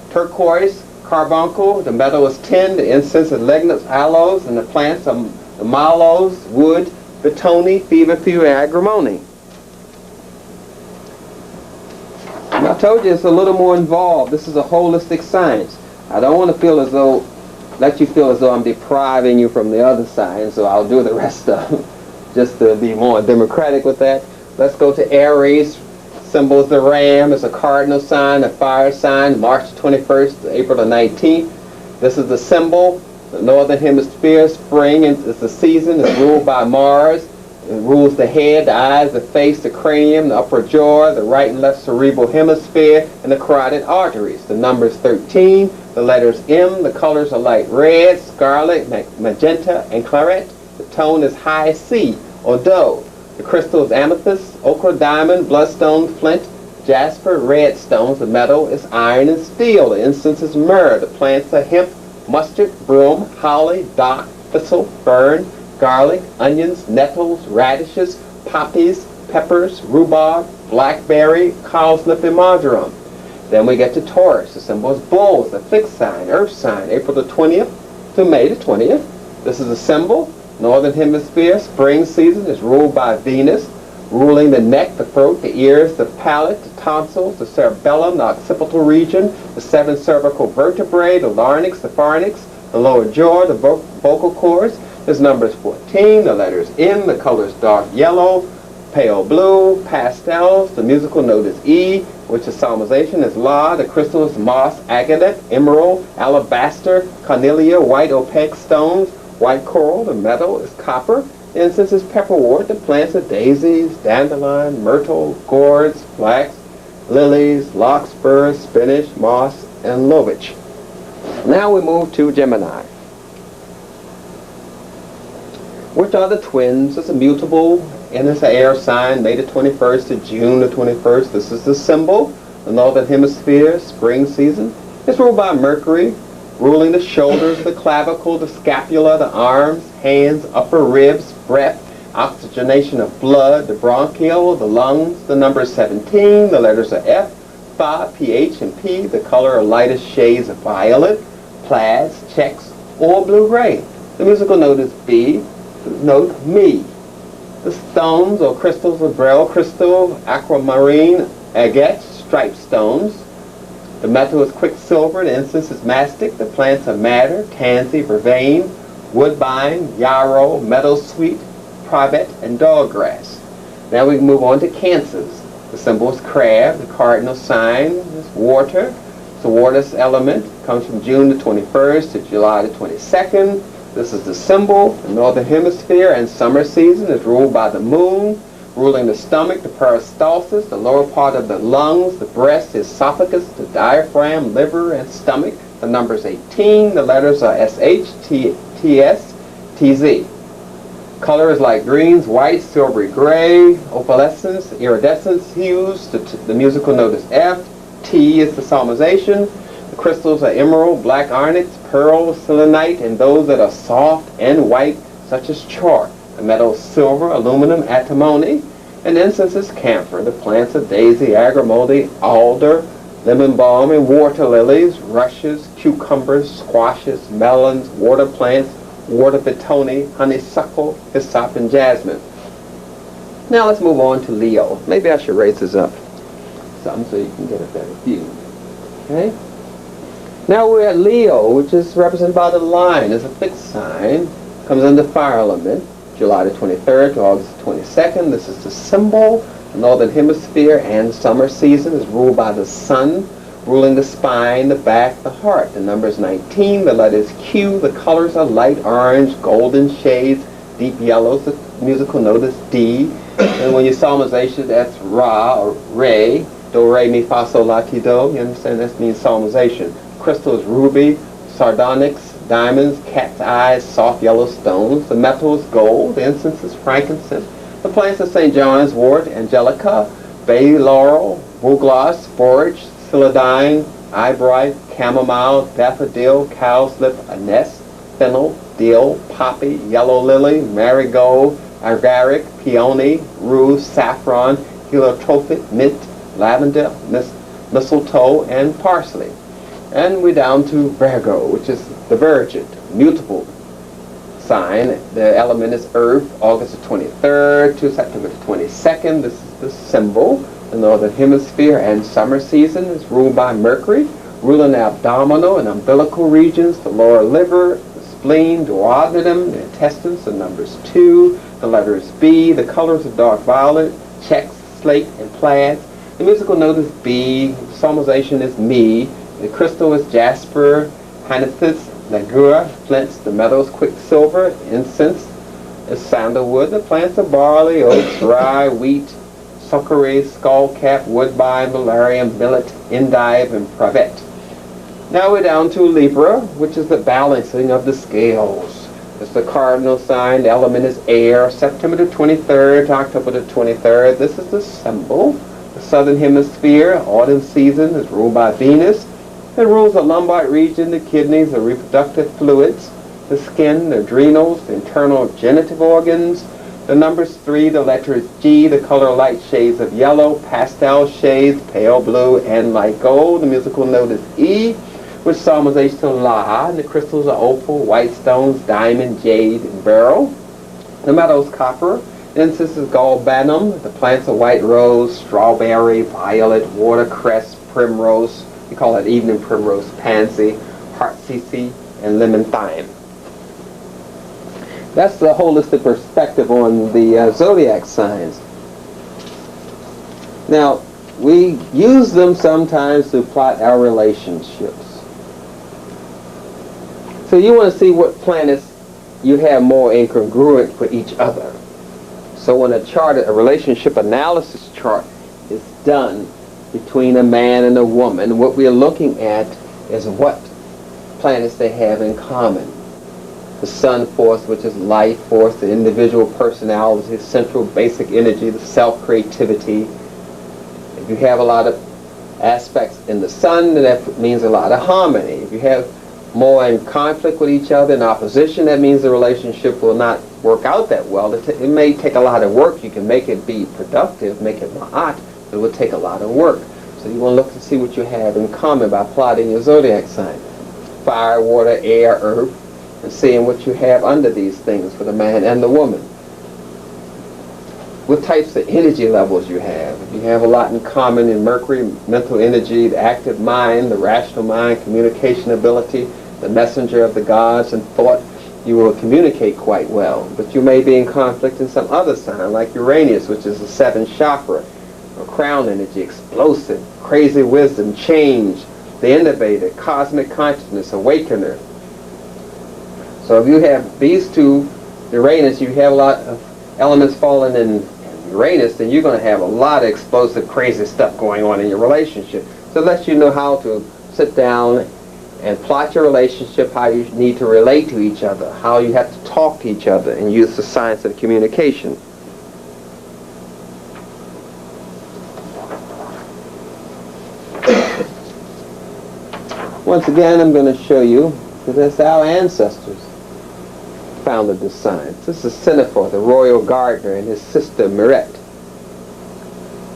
Turquoise, carbuncle. The metal is tin. The incense is lignans, aloes, and the plants are the mallows, wood, betony, feverfew, and agrimony. And I told you it's a little more involved. This is a holistic science. I don't want to let you feel as though I'm depriving you from the other science, so I'll do the rest of them just to be more democratic with that. Let's go to Aries. Symbol is the ram. It's a cardinal sign, a fire sign, March 21st to April the 19th. This is the symbol. The northern hemisphere, spring is the season. It's ruled by Mars. It rules the head, the eyes, the face, the cranium, the upper jaw, the right and left cerebral hemisphere, and the carotid arteries. The number is 13. The letters M. The colors are light red, scarlet, magenta, and claret. The tone is high C or Do. The crystal is amethyst, ochre, diamond, bloodstone, flint, jasper, red stones. The metal is iron and steel. The incense is myrrh. The plants are hemp, mustard, broom, holly, dock, thistle, fern, garlic, onions, nettles, radishes, poppies, peppers, rhubarb, blackberry, cowslip, and marjoram. Then we get to Taurus. The symbol is bull. It's a fixed sign, earth sign, April the 20th to May the 20th. This is a symbol. Northern hemisphere, spring season is ruled by Venus, ruling the neck, the throat, the ears, the palate, the tonsils, the cerebellum, the occipital region, the 7 cervical vertebrae, the larynx, the pharynx, the lower jaw, the vocal cords. This number is 14. The letter is M. The color is dark yellow, pale blue, pastels. The musical note is E, which is solmization is La. The crystal is moss, agate, emerald, alabaster, carnelia, white opaque stones, white coral. The metal is copper. The incense is pepperwort. The plants are daisies, dandelion, myrtle, gourds, flax, lilies, larkspur, spinach, moss, and lovage. Now we move to Gemini, which are the twins. It's a mutable, and it's an air sign, May the 21st to June the 21st. This is the symbol. The northern hemisphere, spring season. It's ruled by Mercury, ruling the shoulders, the clavicle, the scapula, the arms, hands, upper ribs, breath, oxygenation of blood, the bronchial, the lungs. The number is 17. The letters are F, Phi, PH, and P. The color are lightest shades of violet, plaids, checks, or blue-gray. The musical note is B. The note Mi. The stones or crystals are beryl crystal, aquamarine, agate, striped stones. The metal is quicksilver. The incense is mastic. The plants are madder, tansy, vervain, woodbine, yarrow, meadowsweet, privet, and doggrass. Now we move on to Cancers. The symbol is crab. The cardinal sign is water. It's a water element. It comes from June the 21st to July the 22nd. This is the symbol. The northern hemisphere and summer season is ruled by the moon, ruling the stomach, the peristalsis, the lower part of the lungs, the breast, the esophagus, the diaphragm, liver, and stomach. The number is 18. The letters are SH, TS, TZ. Color is light greens, white, silvery gray, opalescence, iridescence hues. The musical note is F. T is the solmization. The crystals are emerald, black onyx, pearl, selenite, and those that are soft and white, such as chalk. The metal is silver, aluminum, antimony, and incense is camphor. The plants are daisy, agrimony, alder, lemon balm, and water lilies, rushes, cucumbers, squashes, melons, water plants, water betony, honeysuckle, hyssop, and jasmine. Now let's move on to Leo. Maybe I should raise this up some so you can get a better view. Okay? Now we're at Leo, which is represented by the lion. It's a fixed sign. Comes under fire element. July the 23rd to August the 22nd. This is the symbol. The northern hemisphere and summer season is ruled by the sun, ruling the spine, the back, the heart. The number is 19. The letter is Q. The colors are light orange, golden shades, deep yellows. The musical note is D. And when you solmization, that's Ra or Re. Do, Re, Mi, Fa, Sol, La, Ti, Do. You understand? That means solmization. Crystal is ruby, sardonyx, diamonds, cat's eyes, soft yellow stones. The metal is gold. The incense is frankincense. The plants are St. John's wort, angelica, bay laurel, bugloss, borage, celandine, eyebright, chamomile, daffodil, cowslip, anise, fennel, dill, poppy, yellow lily, marigold, agaric, peony, rue, saffron, heliotropic, mint, lavender, mistletoe, and parsley. And we're down to Virgo, which is the Virgin, mutable sign. The element is earth, August the 23rd to September the 22nd. This is the symbol. The northern hemisphere and summer season is ruled by Mercury, ruling the abdominal and umbilical regions, the lower liver, the spleen, duodenum, the intestines, the numbers 2. The letter is B. The colors are dark violet, checks, slate, and plaid. The musical note is B. The psalmization is Mi. The crystal is jasper, amethyst, lagura, flints. The metal is quicksilver. Incense is sandalwood. The plants are barley, oats, rye, wheat, succory, skullcap, woodbine, valerian, millet, endive, and privet. Now we're down to Libra, which is the balancing of the scales. It's the cardinal sign. The element is air. September the 23rd to October the 23rd. This is the symbol. The southern hemisphere, autumn season, is ruled by Venus. It rules the lumbar region, the kidneys, the reproductive fluids, the skin, the adrenals, the internal genital organs. The numbers 3, the letter is G. The color light shades of yellow, pastel shades, pale blue, and light gold. The musical note is E, which psalmization to La. And the crystals are opal, white stones, diamond, jade, and beryl. The metal is copper. The incense is galbanum. The plants are white rose, strawberry, violet, watercress, primrose. We call it evening primrose, pansy, heartsease, and lemon thyme. That's the holistic perspective on the zodiac signs. Now, we use them sometimes to plot our relationships. So you want to see what planets you have more incongruent for each other. So when a relationship analysis chart is done between a man and a woman, what we're looking at is what planets they have in common. The sun force, which is life force, the individual personality, central basic energy, the self-creativity. If you have a lot of aspects in the sun, then that means a lot of harmony. If you have more in conflict with each other, in opposition, that means the relationship will not work out that well. It may take a lot of work. You can make it be productive, make it ma'at, but it will take a lot of work. So you want to look to see what you have in common by plotting your zodiac sign. Fire, water, air, earth, and seeing what you have under these things for the man and the woman. What types of energy levels you have. If you have a lot in common in Mercury, mental energy, the active mind, the rational mind, communication ability, the messenger of the gods and thought, you will communicate quite well. But you may be in conflict in some other sign, like Uranus, which is the 7th chakra, or crown energy, explosive, crazy wisdom, change, the innovator, cosmic consciousness, awakener. So if you have these two, Uranus, you have a lot of elements falling in Uranus, then you're going to have a lot of explosive, crazy stuff going on in your relationship. So it lets you know how to sit down and plot your relationship, how you need to relate to each other, how you have to talk to each other, and use the science of communication. Once again, I'm going to show you that that's our ancestors founded this science. This is Senefer, the royal gardener, and his sister Miret.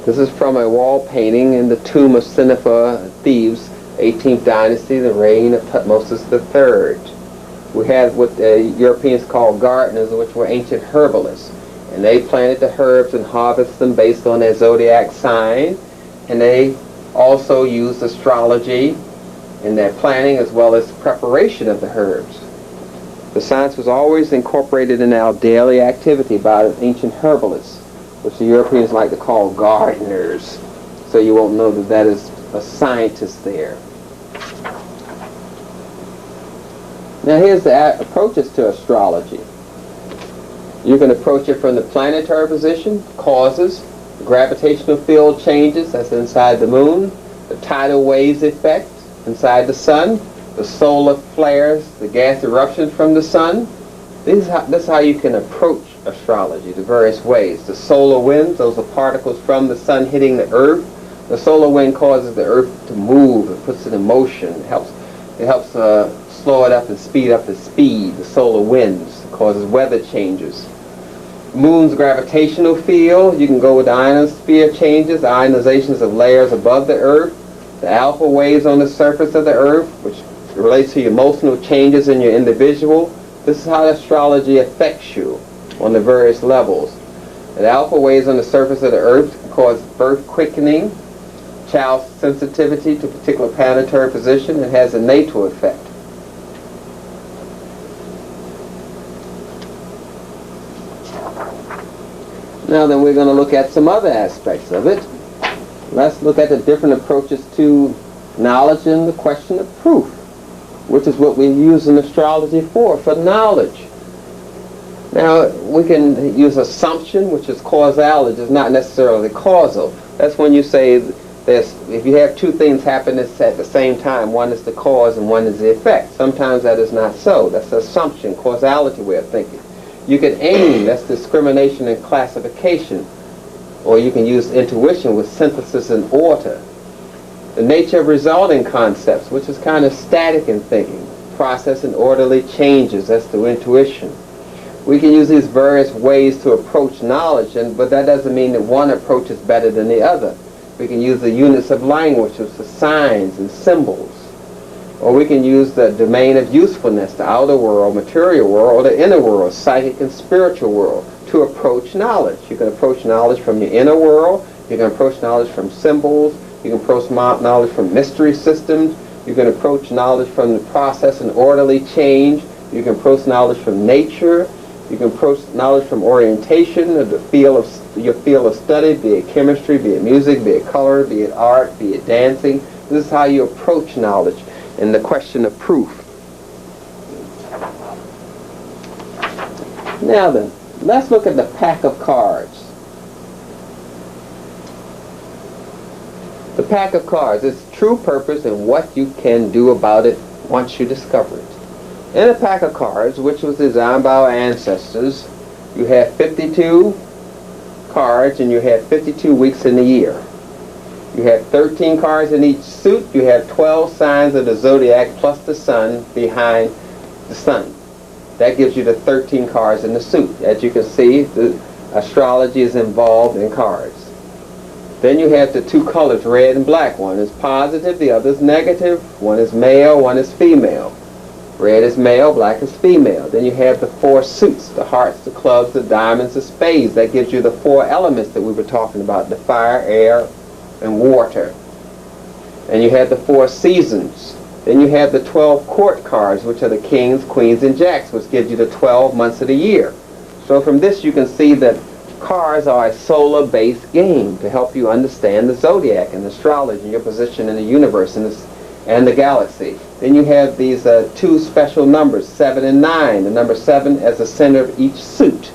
This is from a wall painting in the tomb of Senefer, Thebes, 18th dynasty, the reign of Tutmosis III. We had what the Europeans called gardeners, which were ancient herbalists. And they planted the herbs and harvested them based on their zodiac sign. And they also used astrology in their planning as well as preparation of the herbs. The science was always incorporated in our daily activity by ancient herbalists, which the Europeans like to call gardeners. So you won't know that that is a scientist there. Now here's the approaches to astrology. You can approach it from the planetary position, causes, the gravitational field changes, that's inside the moon, the tidal waves effect, inside the sun, the solar flares, the gas eruptions from the sun. This is how you can approach astrology, the various ways. The solar winds, those are particles from the sun hitting the earth. The solar wind causes the earth to move, it puts it in motion. It helps slow it up and speed up the speed. The solar winds causes weather changes. Moon's gravitational field, you can go with the ionosphere changes, ionizations of layers above the earth. The alpha waves on the surface of the earth, which relates to your emotional changes in your individual. This is how astrology affects you on the various levels. The alpha waves on the surface of the earth cause birth quickening, child sensitivity to particular planetary position, and has a natal effect. Now then, we're going to look at some other aspects of it. Let's look at the different approaches to knowledge and the question of proof, which is what we use in astrology for knowledge. Now, we can use assumption, which is causality, is not necessarily causal. That's when you say if you have two things happen at the same time, one is the cause and one is the effect. Sometimes that is not so. That's assumption, causality way of thinking. You can aim, that's discrimination and classification. Or you can use intuition with synthesis and order. The nature of resulting concepts, which is kind of static in thinking. Process and orderly changes, that's the intuition. We can use these various ways to approach knowledge, but that doesn't mean that one approach is better than the other. We can use the units of language, which are signs and symbols. Or we can use the domain of usefulness, the outer world, material world, or the inner world, psychic and spiritual world, to approach knowledge. You can approach knowledge from your inner world. You can approach knowledge from symbols. You can approach knowledge from mystery systems. You can approach knowledge from the process and orderly change. You can approach knowledge from nature. You can approach knowledge from orientation, or your field of study, be it chemistry, be it music, be it color, be it art, be it dancing. This is how you approach knowledge in the question of proof. Now then, let's look at the pack of cards. The pack of cards, its true purpose and what you can do about it once you discover it. In a pack of cards, which was designed by our ancestors, you have 52 cards and you have 52 weeks in the year. You have 13 cards in each suit. You have 12 signs of the Zodiac plus the sun behind the sun. That gives you the 13 cards in the suit. As you can see, the astrology is involved in cards. Then you have the two colors, red and black. One is positive, the other is negative. One is male, one is female. Red is male, black is female. Then you have the four suits, the hearts, the clubs, the diamonds, the spades. That gives you the four elements that we were talking about, the fire, air, and water. And you have the four seasons. Then you have the 12 court cards, which are the kings, queens, and jacks, which gives you the 12 months of the year. So from this you can see that cards are a solar-based game to help you understand the zodiac and astrology and your position in the universe and the galaxy. Then you have these two special numbers, 7 and 9. The number 7 as the center of each suit.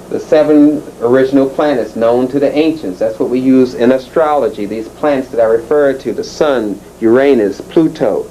The 7 original planets known to the ancients. That's what we use in astrology. These planets that I referred to, the Sun, Uranus, Pluto.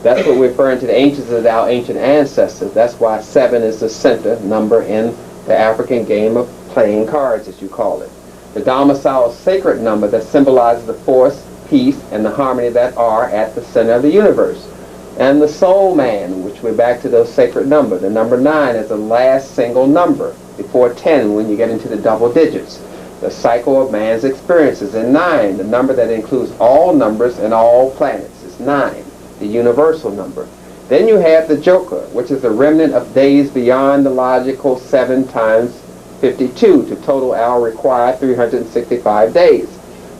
That's what we're referring to the ancients as our ancient ancestors. That's why 7 is the center number in the African game of playing cards, as you call it. The domicile sacred number that symbolizes the force, peace, and the harmony that are at the center of the universe. And the soul man, which we're back to those sacred numbers. The number 9 is the last single number, before 10 when you get into the double digits. The cycle of man's experiences. And 9, the number that includes all numbers and all planets, is 9, the universal number. Then you have the joker, which is the remnant of days beyond the logical 7 times 52 to total our required 365 days.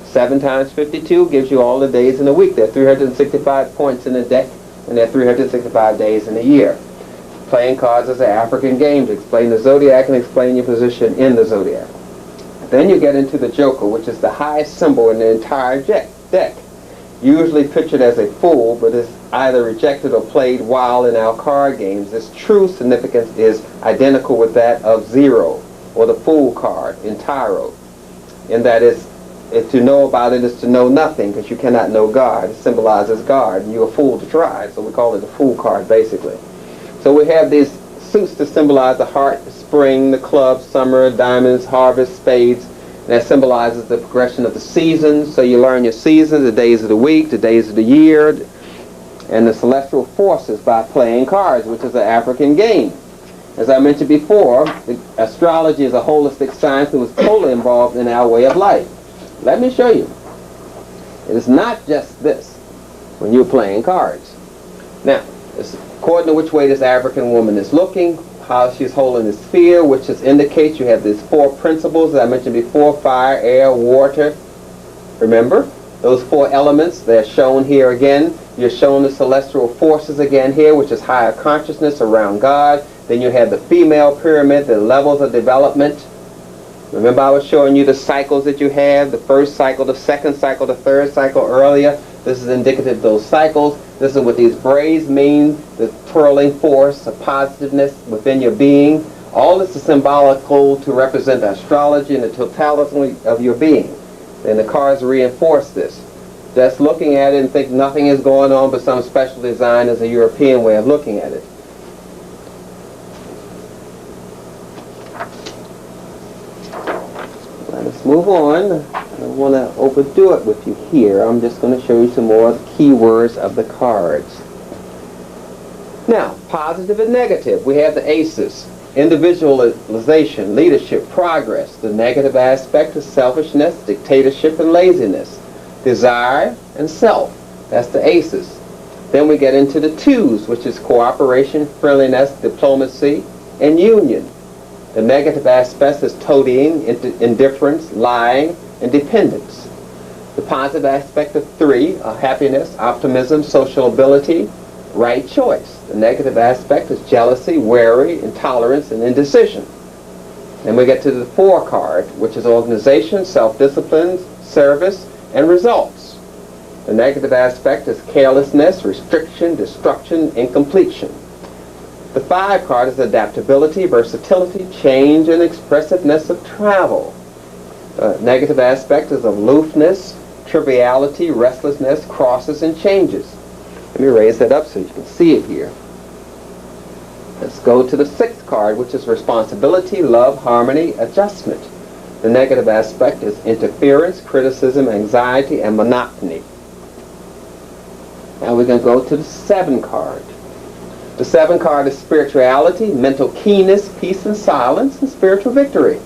7 times 52 gives you all the days in a week. There are 365 points in a deck, and there are 365 days in a year. Playing cards is an African game to explain the zodiac and explain your position in the zodiac. Then you get into the joker, which is the highest symbol in the entire deck. Usually pictured as a fool, but is either rejected or played while in our card games. Its true significance is identical with that of 0, or the fool card in tarot, in that it's to know about it is to know nothing, because you cannot know God. It symbolizes God, and you're a fool to try. So we call it the fool card, basically. So we have these suits to symbolize the heart, the spring, the club, summer, diamonds, harvest, spades. And that symbolizes the progression of the seasons. So you learn your seasons, the days of the week, the days of the year, and the celestial forces by playing cards, which is an African game. As I mentioned before, astrology is a holistic science that was totally involved in our way of life. Let me show you. It is not just this when you're playing cards. Now, it's according to which way this African woman is looking, how she's holding the sphere, which just indicates you have these 4 principles that I mentioned before: fire, air, water. Remember? Those 4 elements, they're shown here again. You're shown the celestial forces again here, which is higher consciousness around God. Then you have the female pyramid, the levels of development. Remember I was showing you the cycles that you have, the first cycle, the second cycle, the third cycle earlier. This is indicative of those cycles. This is what these braids mean, the twirling force, the positiveness within your being. All this is symbolical to represent astrology and the totality of your being. And the cards reinforce this. Just looking at it and think nothing is going on but some special design is a European way of looking at it. Let's move on. I don't want to overdo it with you here. I'm just going to show you some more of the key words of the cards. Now, positive and negative. We have the aces. Individualization, leadership, progress. The negative aspect is selfishness, dictatorship, and laziness. Desire and self. That's the aces. Then we get into the twos, which is cooperation, friendliness, diplomacy, and union. The negative aspect is toadying, indifference, lying, and dependence. The positive aspect of 3 are happiness, optimism, social ability, right choice. The negative aspect is jealousy, worry, intolerance, and indecision. Then we get to the 4 card, which is organization, self-discipline, service, and results. The negative aspect is carelessness, restriction, destruction, and completion. The 5 card is adaptability, versatility, change, and expressiveness of travel. Negative aspect is aloofness, triviality, restlessness, crosses, and changes. Let me raise that up so you can see it here. Let's go to the 6th card, which is responsibility, love, harmony, adjustment. The negative aspect is interference, criticism, anxiety, and monotony. Now we're going to go to the 7 card. The 7 card is spirituality, mental keenness, peace and silence, and spiritual victory.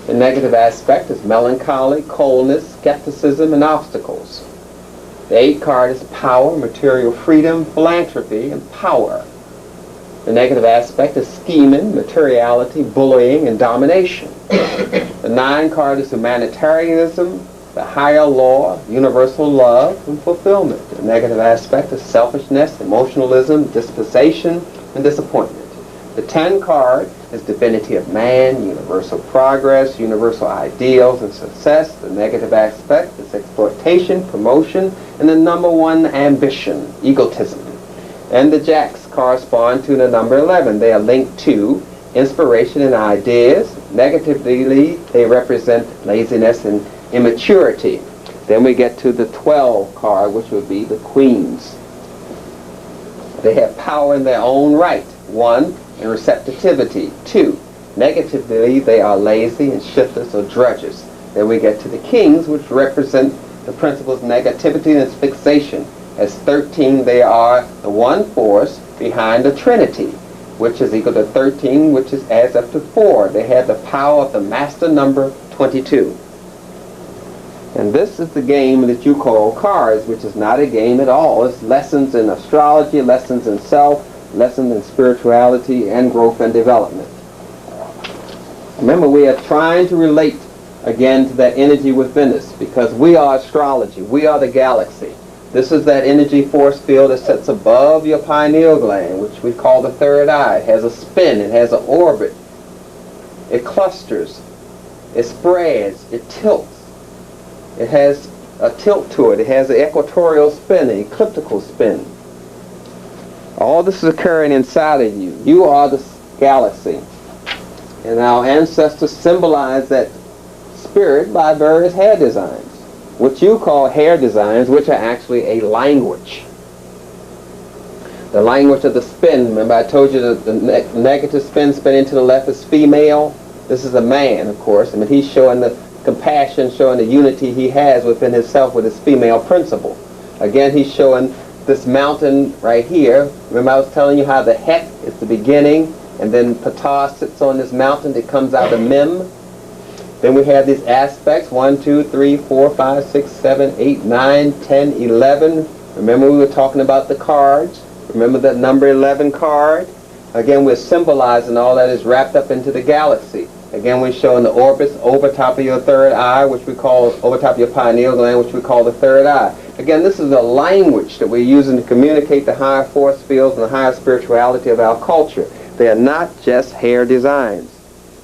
The negative aspect is melancholy, coldness, skepticism, and obstacles. The 8 card is power, material freedom, philanthropy, and power. The negative aspect is scheming, materiality, bullying, and domination. The 9 card is humanitarianism, the higher law, universal love, and fulfillment. The negative aspect is selfishness, emotionalism, dispossession, and disappointment. The 10 card is divinity of man, universal progress, universal ideals, and success. The negative aspect is exploitation, promotion, and the number 1, ambition, egotism. And the jacks correspond to the number 11. They are linked to inspiration and ideas. Negatively, they represent laziness and immaturity. Then we get to the 12 card, which would be the queens. They have power in their own right. 1, and receptivity. 2, negatively, they are lazy and shiftless or drudges. Then we get to the kings, which represent the principles of negativity and fixation. As 13, they are the one force behind the Trinity, which is equal to 13, which is adds up to 4. They have the power of the master number 22. And this is the game that you call cards, which is not a game at all. It's lessons in astrology, lessons in self, lessons in spirituality, and growth and development. Remember, we are trying to relate again to that energy within us, because we are astrology. We are the galaxy. This is that energy force field that sits above your pineal gland, which we call the third eye. It has a spin. It has an orbit. It clusters. It spreads. It tilts. It has a tilt to it. It has an equatorial spin, an ecliptical spin. All this is occurring inside of you. You are the galaxy. And our ancestors symbolize that spirit by various hair designs, which you call hair designs, which are actually a language. The language of the spin. Remember I told you that the negative spin to the left is female. This is a man, of course. I mean, he's showing the compassion, showing the unity he has within himself with his female principle. Again, he's showing this mountain right here. Remember I was telling you how the Het is the beginning, and then Ptah sits on this mountain that comes out of Mem. Then we have these aspects, 1, 2, 3, 4, 5, 6, 7, 8, 9, 10, 11. Remember we were talking about the cards. Remember that number 11 card? Again, we're symbolizing all that is wrapped up into the galaxy. Again, we're showing the orbits over top of your third eye, which we call, over top of your pineal gland, which we call the third eye. Again, this is a language that we're using to communicate the higher force fields and the higher spirituality of our culture. They are not just hair designs.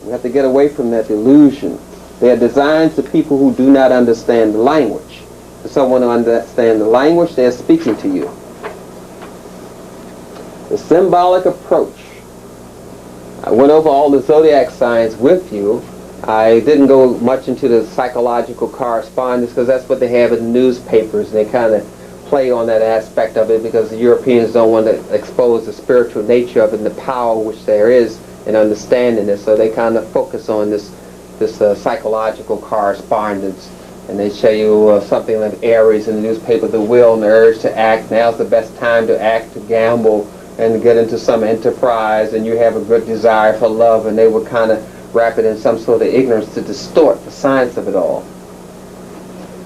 We have to get away from that illusion. They are designs to people who do not understand the language. For someone to understand the language, they are speaking to you. The symbolic approach. I went over all the zodiac signs with you. I didn't go much into the psychological correspondence because that's what they have in the newspapers, and they kind of play on that aspect of it because the Europeans don't want to expose the spiritual nature of it and the power which there is in understanding it. So they kind of focus on this psychological correspondence, and they show you something like Aries in the newspaper, the will and the urge to act. Now's the best time to act, to gamble, and to get into some enterprise, and you have a good desire for love, and they would kind of wrap it in some sort of ignorance to distort the science of it all.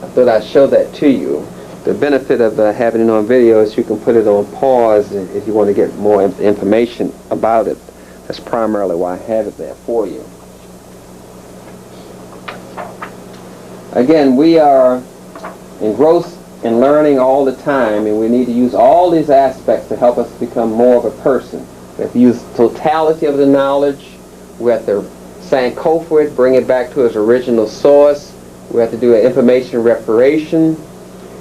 I thought I'd show that to you. The benefit of having it on video is you can put it on pause if you want to get more information about it. That's primarily why I have it there for you. Again, we are engrossed in learning all the time, and we need to use all these aspects to help us become more of a person. We have to use totality of the knowledge. We have to sankofa it, bring it back to its original source. We have to do an information reparation.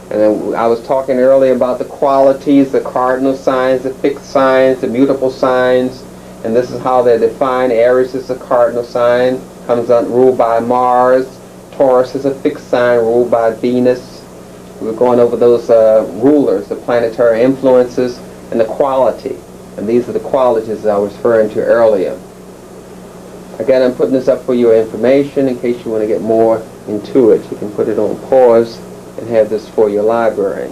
And then I was talking earlier about the qualities, the cardinal signs, the fixed signs, the mutable signs, and this is how they're defined. Aries is a cardinal sign, comes out ruled by Mars. Taurus is a fixed sign ruled by Venus. We were going over those rulers, the planetary influences, and the quality. And these are the qualities that I was referring to earlier. Again, I'm putting this up for your information in case you want to get more into it. You can put it on pause and have this for your library.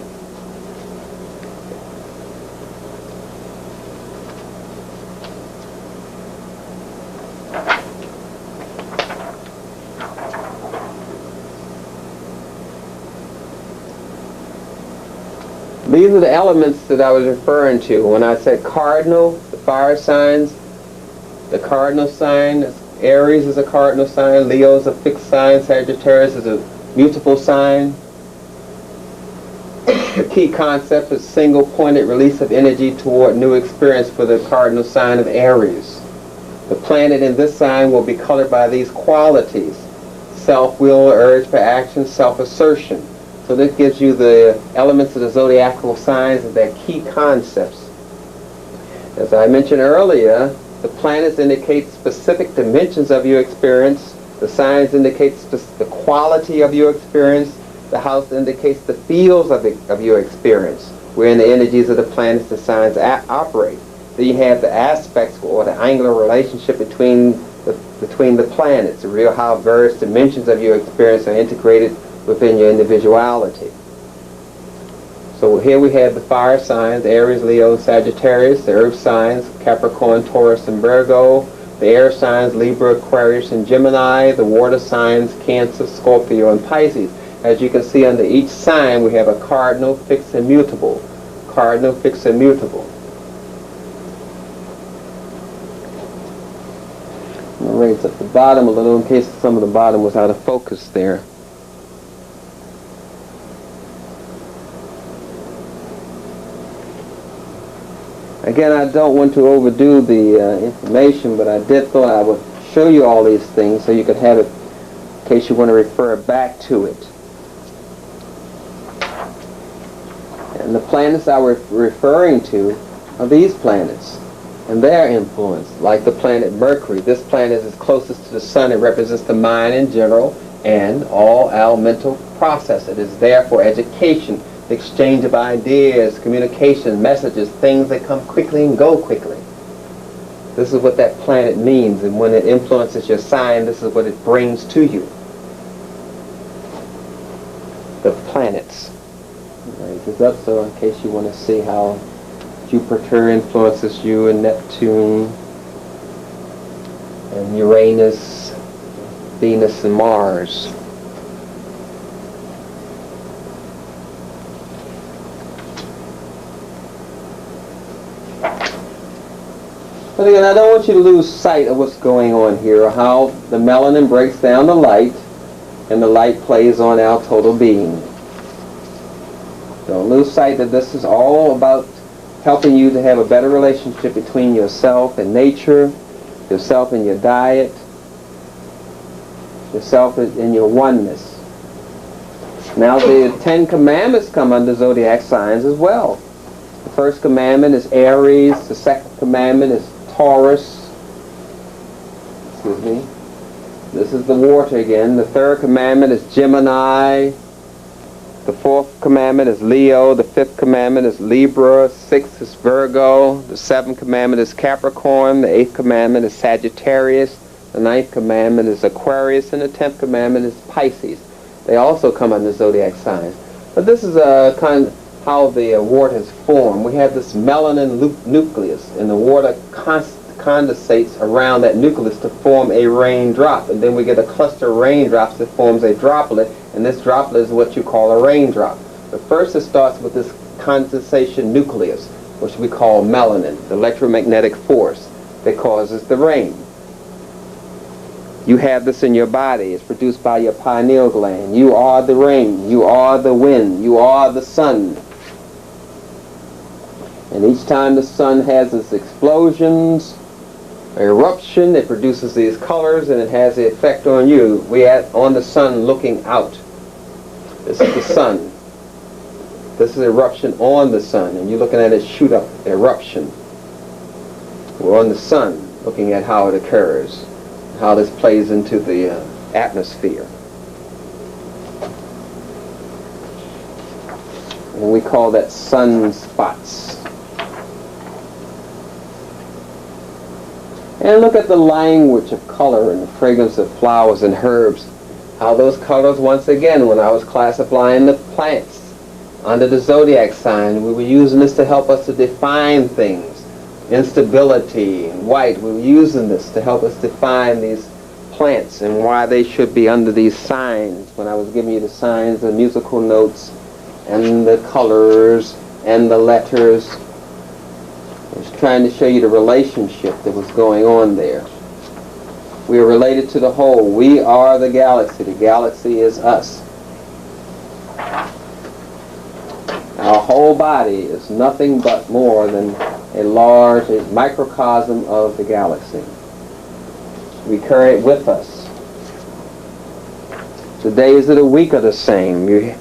These are the elements that I was referring to when I said cardinal, the fire signs. The cardinal sign, Aries is a cardinal sign, Leo is a fixed sign, Sagittarius is a mutable sign. The key concept is single-pointed release of energy toward new experience for the cardinal sign of Aries. The planet in this sign will be colored by these qualities: self-will, urge for action, self-assertion. So this gives you the elements of the zodiacal signs and their key concepts. As I mentioned earlier, the planets indicate specific dimensions of your experience. The signs indicate the quality of your experience. The house indicates the fields of your experience, wherein the energies of the planets and signs operate. Then you have the aspects or the angular relationship between the planets, the real how various dimensions of your experience are integrated within your individuality. So here we have the fire signs: Aries, Leo, Sagittarius; the earth signs: Capricorn, Taurus, and Virgo; the air signs: Libra, Aquarius, and Gemini; the water signs: Cancer, Scorpio, and Pisces. As you can see, under each sign we have a cardinal, fixed, and mutable. Cardinal, fixed, and mutable. I'm going to raise up the bottom a little in case some of the bottom was out of focus there. Again, I don't want to overdo the information, but I did thought I would show you all these things so you could have it in case you want to refer back to it. And the planets I was referring to are these planets and their influence, like the planet Mercury. This planet is closest to the sun. It represents the mind in general. and all our mental process. It is there for education, the exchange of ideas, communication, messages, things that come quickly and go quickly. This is what that planet means, and when it influences your sign, this is what it brings to you. The planets. Raise this up so in case you want to see how Jupiter influences you, and Neptune, and Uranus, Venus, and Mars. But again, I don't want you to lose sight of what's going on here, or how the melanin breaks down the light, and the light plays on our total being. Don't lose sight that this is all about helping you to have a better relationship between yourself and nature, yourself and your diet, yourself in your oneness. Now the 10 Commandments come under zodiac signs as well. The first commandment is Aries, the second commandment is Taurus. Excuse me. This is the water again. The third commandment is Gemini. The fourth commandment is Leo. The fifth commandment is Libra. Sixth is Virgo. The seventh commandment is Capricorn. The eighth commandment is Sagittarius. The ninth commandment is Aquarius. And the 10th commandment is Pisces. They also come under zodiac signs. But this is kind of how the water is formed. We have this melanin nucleus, and the water condensates around that nucleus to form a raindrop, and then we get a cluster of raindrops that forms a droplet, and this droplet is what you call a raindrop. But first it starts with this condensation nucleus, which we call melanin, the electromagnetic force that causes the rain. You have this in your body. It's produced by your pineal gland. You are the rain. You are the wind. You are the sun. And each time the sun has its explosions, eruption, it produces these colors, and it has the effect on you. We are on the sun looking out. This is the sun. This is eruption on the sun, and you're looking at it shoot up, eruption. We're on the sun looking at how it occurs, how this plays into the atmosphere. And we call that sunspots. And look at the language of color and the fragrance of flowers and herbs. How those colors, once again, when I was classifying the plants under the zodiac sign, we were using this to help us to define things. Instability and white, we were using this to help us define these plants and why they should be under these signs. When I was giving you the signs, the musical notes, and the colors, and the letters, I was trying to show you the relationship that was going on there. We are related to the whole. We are the galaxy. The galaxy is us. Our whole body is nothing but more than a large microcosm of the galaxy. We carry it with us. The days of the week are the same. You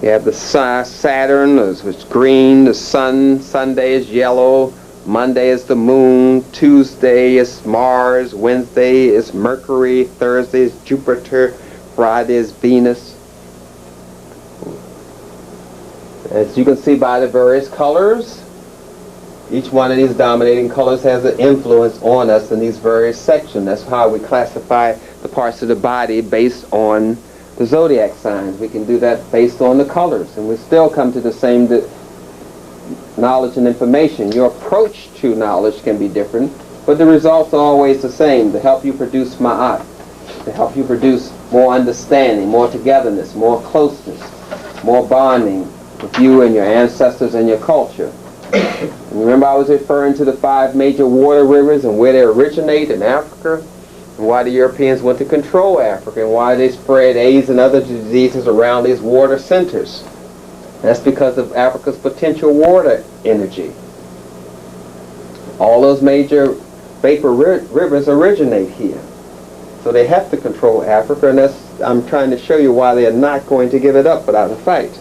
have the Saturn, which is green, the sun. Sunday is yellow. Monday is the moon, Tuesday is Mars, Wednesday is Mercury, Thursday is Jupiter, Friday is Venus. As you can see by the various colors, each one of these dominating colors has an influence on us in these various sections. That's how we classify the parts of the body based on the zodiac signs. We can do that based on the colors, and we still come to the same knowledge and information. Your approach to knowledge can be different, but the results are always the same, to help you produce ma'at, to help you produce more understanding, more togetherness, more closeness, more bonding with you and your ancestors and your culture. And remember, I was referring to the 5 major water rivers and where they originate in Africa, and why the Europeans want to control Africa, and why they spread AIDS and other diseases around these water centers. That's because of Africa's potential water energy. All those major vapor rivers originate here. So they have to control Africa, and I'm trying to show you why they are not going to give it up without a fight.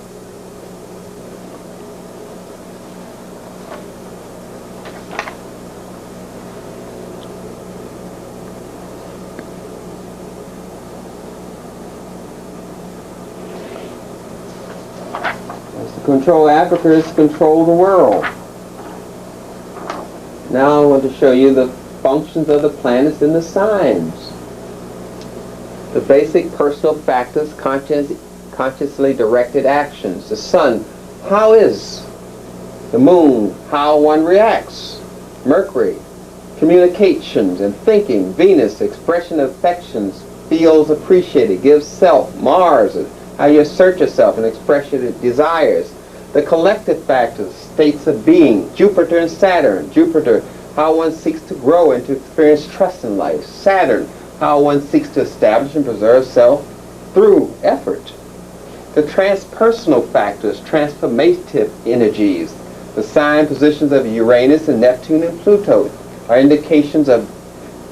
control Africa is to control the world. Now I want to show you the functions of the planets and the signs. The basic personal factors, consciously directed actions. The sun, how is? The moon, how one reacts. Mercury, communications and thinking. Venus, expression of affections, feels appreciated, gives self. Mars, how you assert yourself and express your desires. The collective factors, states of being. Jupiter and Saturn. Jupiter, how one seeks to grow and to experience trust in life. Saturn, how one seeks to establish and preserve self through effort. The transpersonal factors, transformative energies. The sign positions of Uranus and Neptune and Pluto are indications of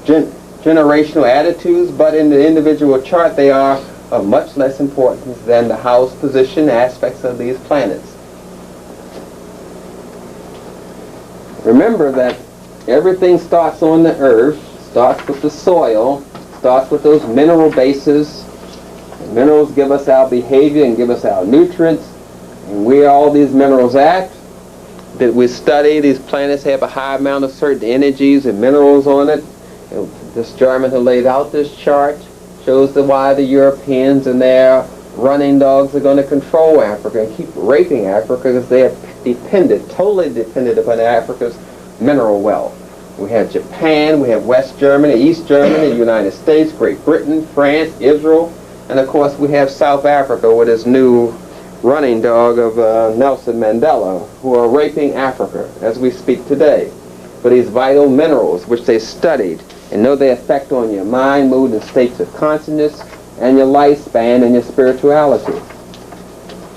generational attitudes, but in the individual chart they are of much less importance than the house position aspects of these planets. Remember that everything starts on the earth, starts with the soil, starts with those mineral bases. And minerals give us our behavior and give us our nutrients. And where all these minerals at, that we study, these planets have a high amount of certain energies and minerals on it. And this German who laid out this chart shows why the Europeans and their running dogs are going to control Africa and keep raping Africa, because they are totally dependent upon Africa's mineral wealth. We have Japan, we have West Germany, East Germany, the United States, Great Britain, France, Israel, and of course we have South Africa with its new running dog of Nelson Mandela, who are raping Africa as we speak today for these vital minerals which they studied and know their effect on your mind, mood, and states of consciousness, and your lifespan and your spirituality.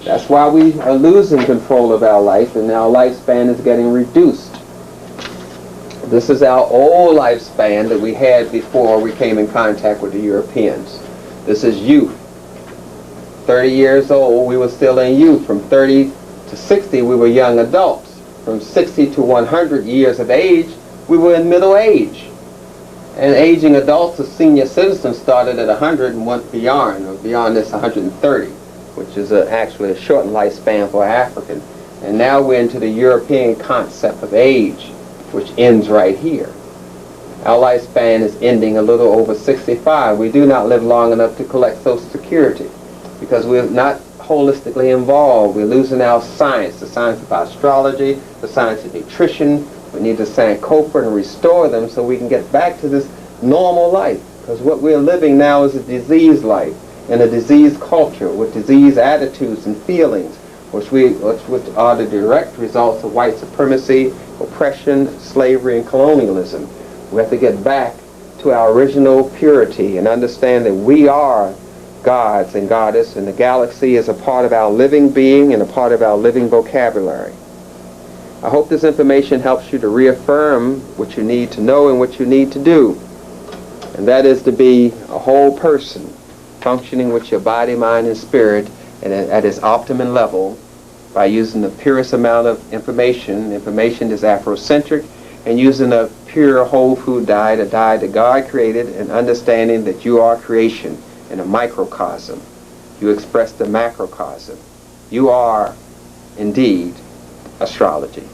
That's why we are losing control of our life, and our lifespan is getting reduced. This is our old lifespan that we had before we came in contact with the Europeans. This is youth. 30 years old, we were still in youth. From 30 to 60, we were young adults. From 60 to 100 years of age, we were in middle age. And aging adults, the senior citizens, started at 100 and went beyond this 130, which is actually a shortened lifespan for African. And now we're into the European concept of age, which ends right here. Our lifespan is ending a little over 65. We do not live long enough to collect Social Security because we're not holistically involved. We're losing our science, the science of astrology, the science of nutrition. We need to sankofa and restore them so we can get back to this normal life. Because what we're living now is a diseased life and a diseased culture with diseased attitudes and feelings, which are the direct results of white supremacy, oppression, slavery, and colonialism. We have to get back to our original purity and understand that we are gods and goddess, and the galaxy is a part of our living being and a part of our living vocabulary. I hope this information helps you to reaffirm what you need to know and what you need to do. And that is to be a whole person, functioning with your body, mind, and spirit and at its optimum level by using the purest amount of information. Information is Afrocentric, and using a pure whole food diet, a diet that God created, and understanding that you are creation in a microcosm. You express the macrocosm. You are indeed astrology.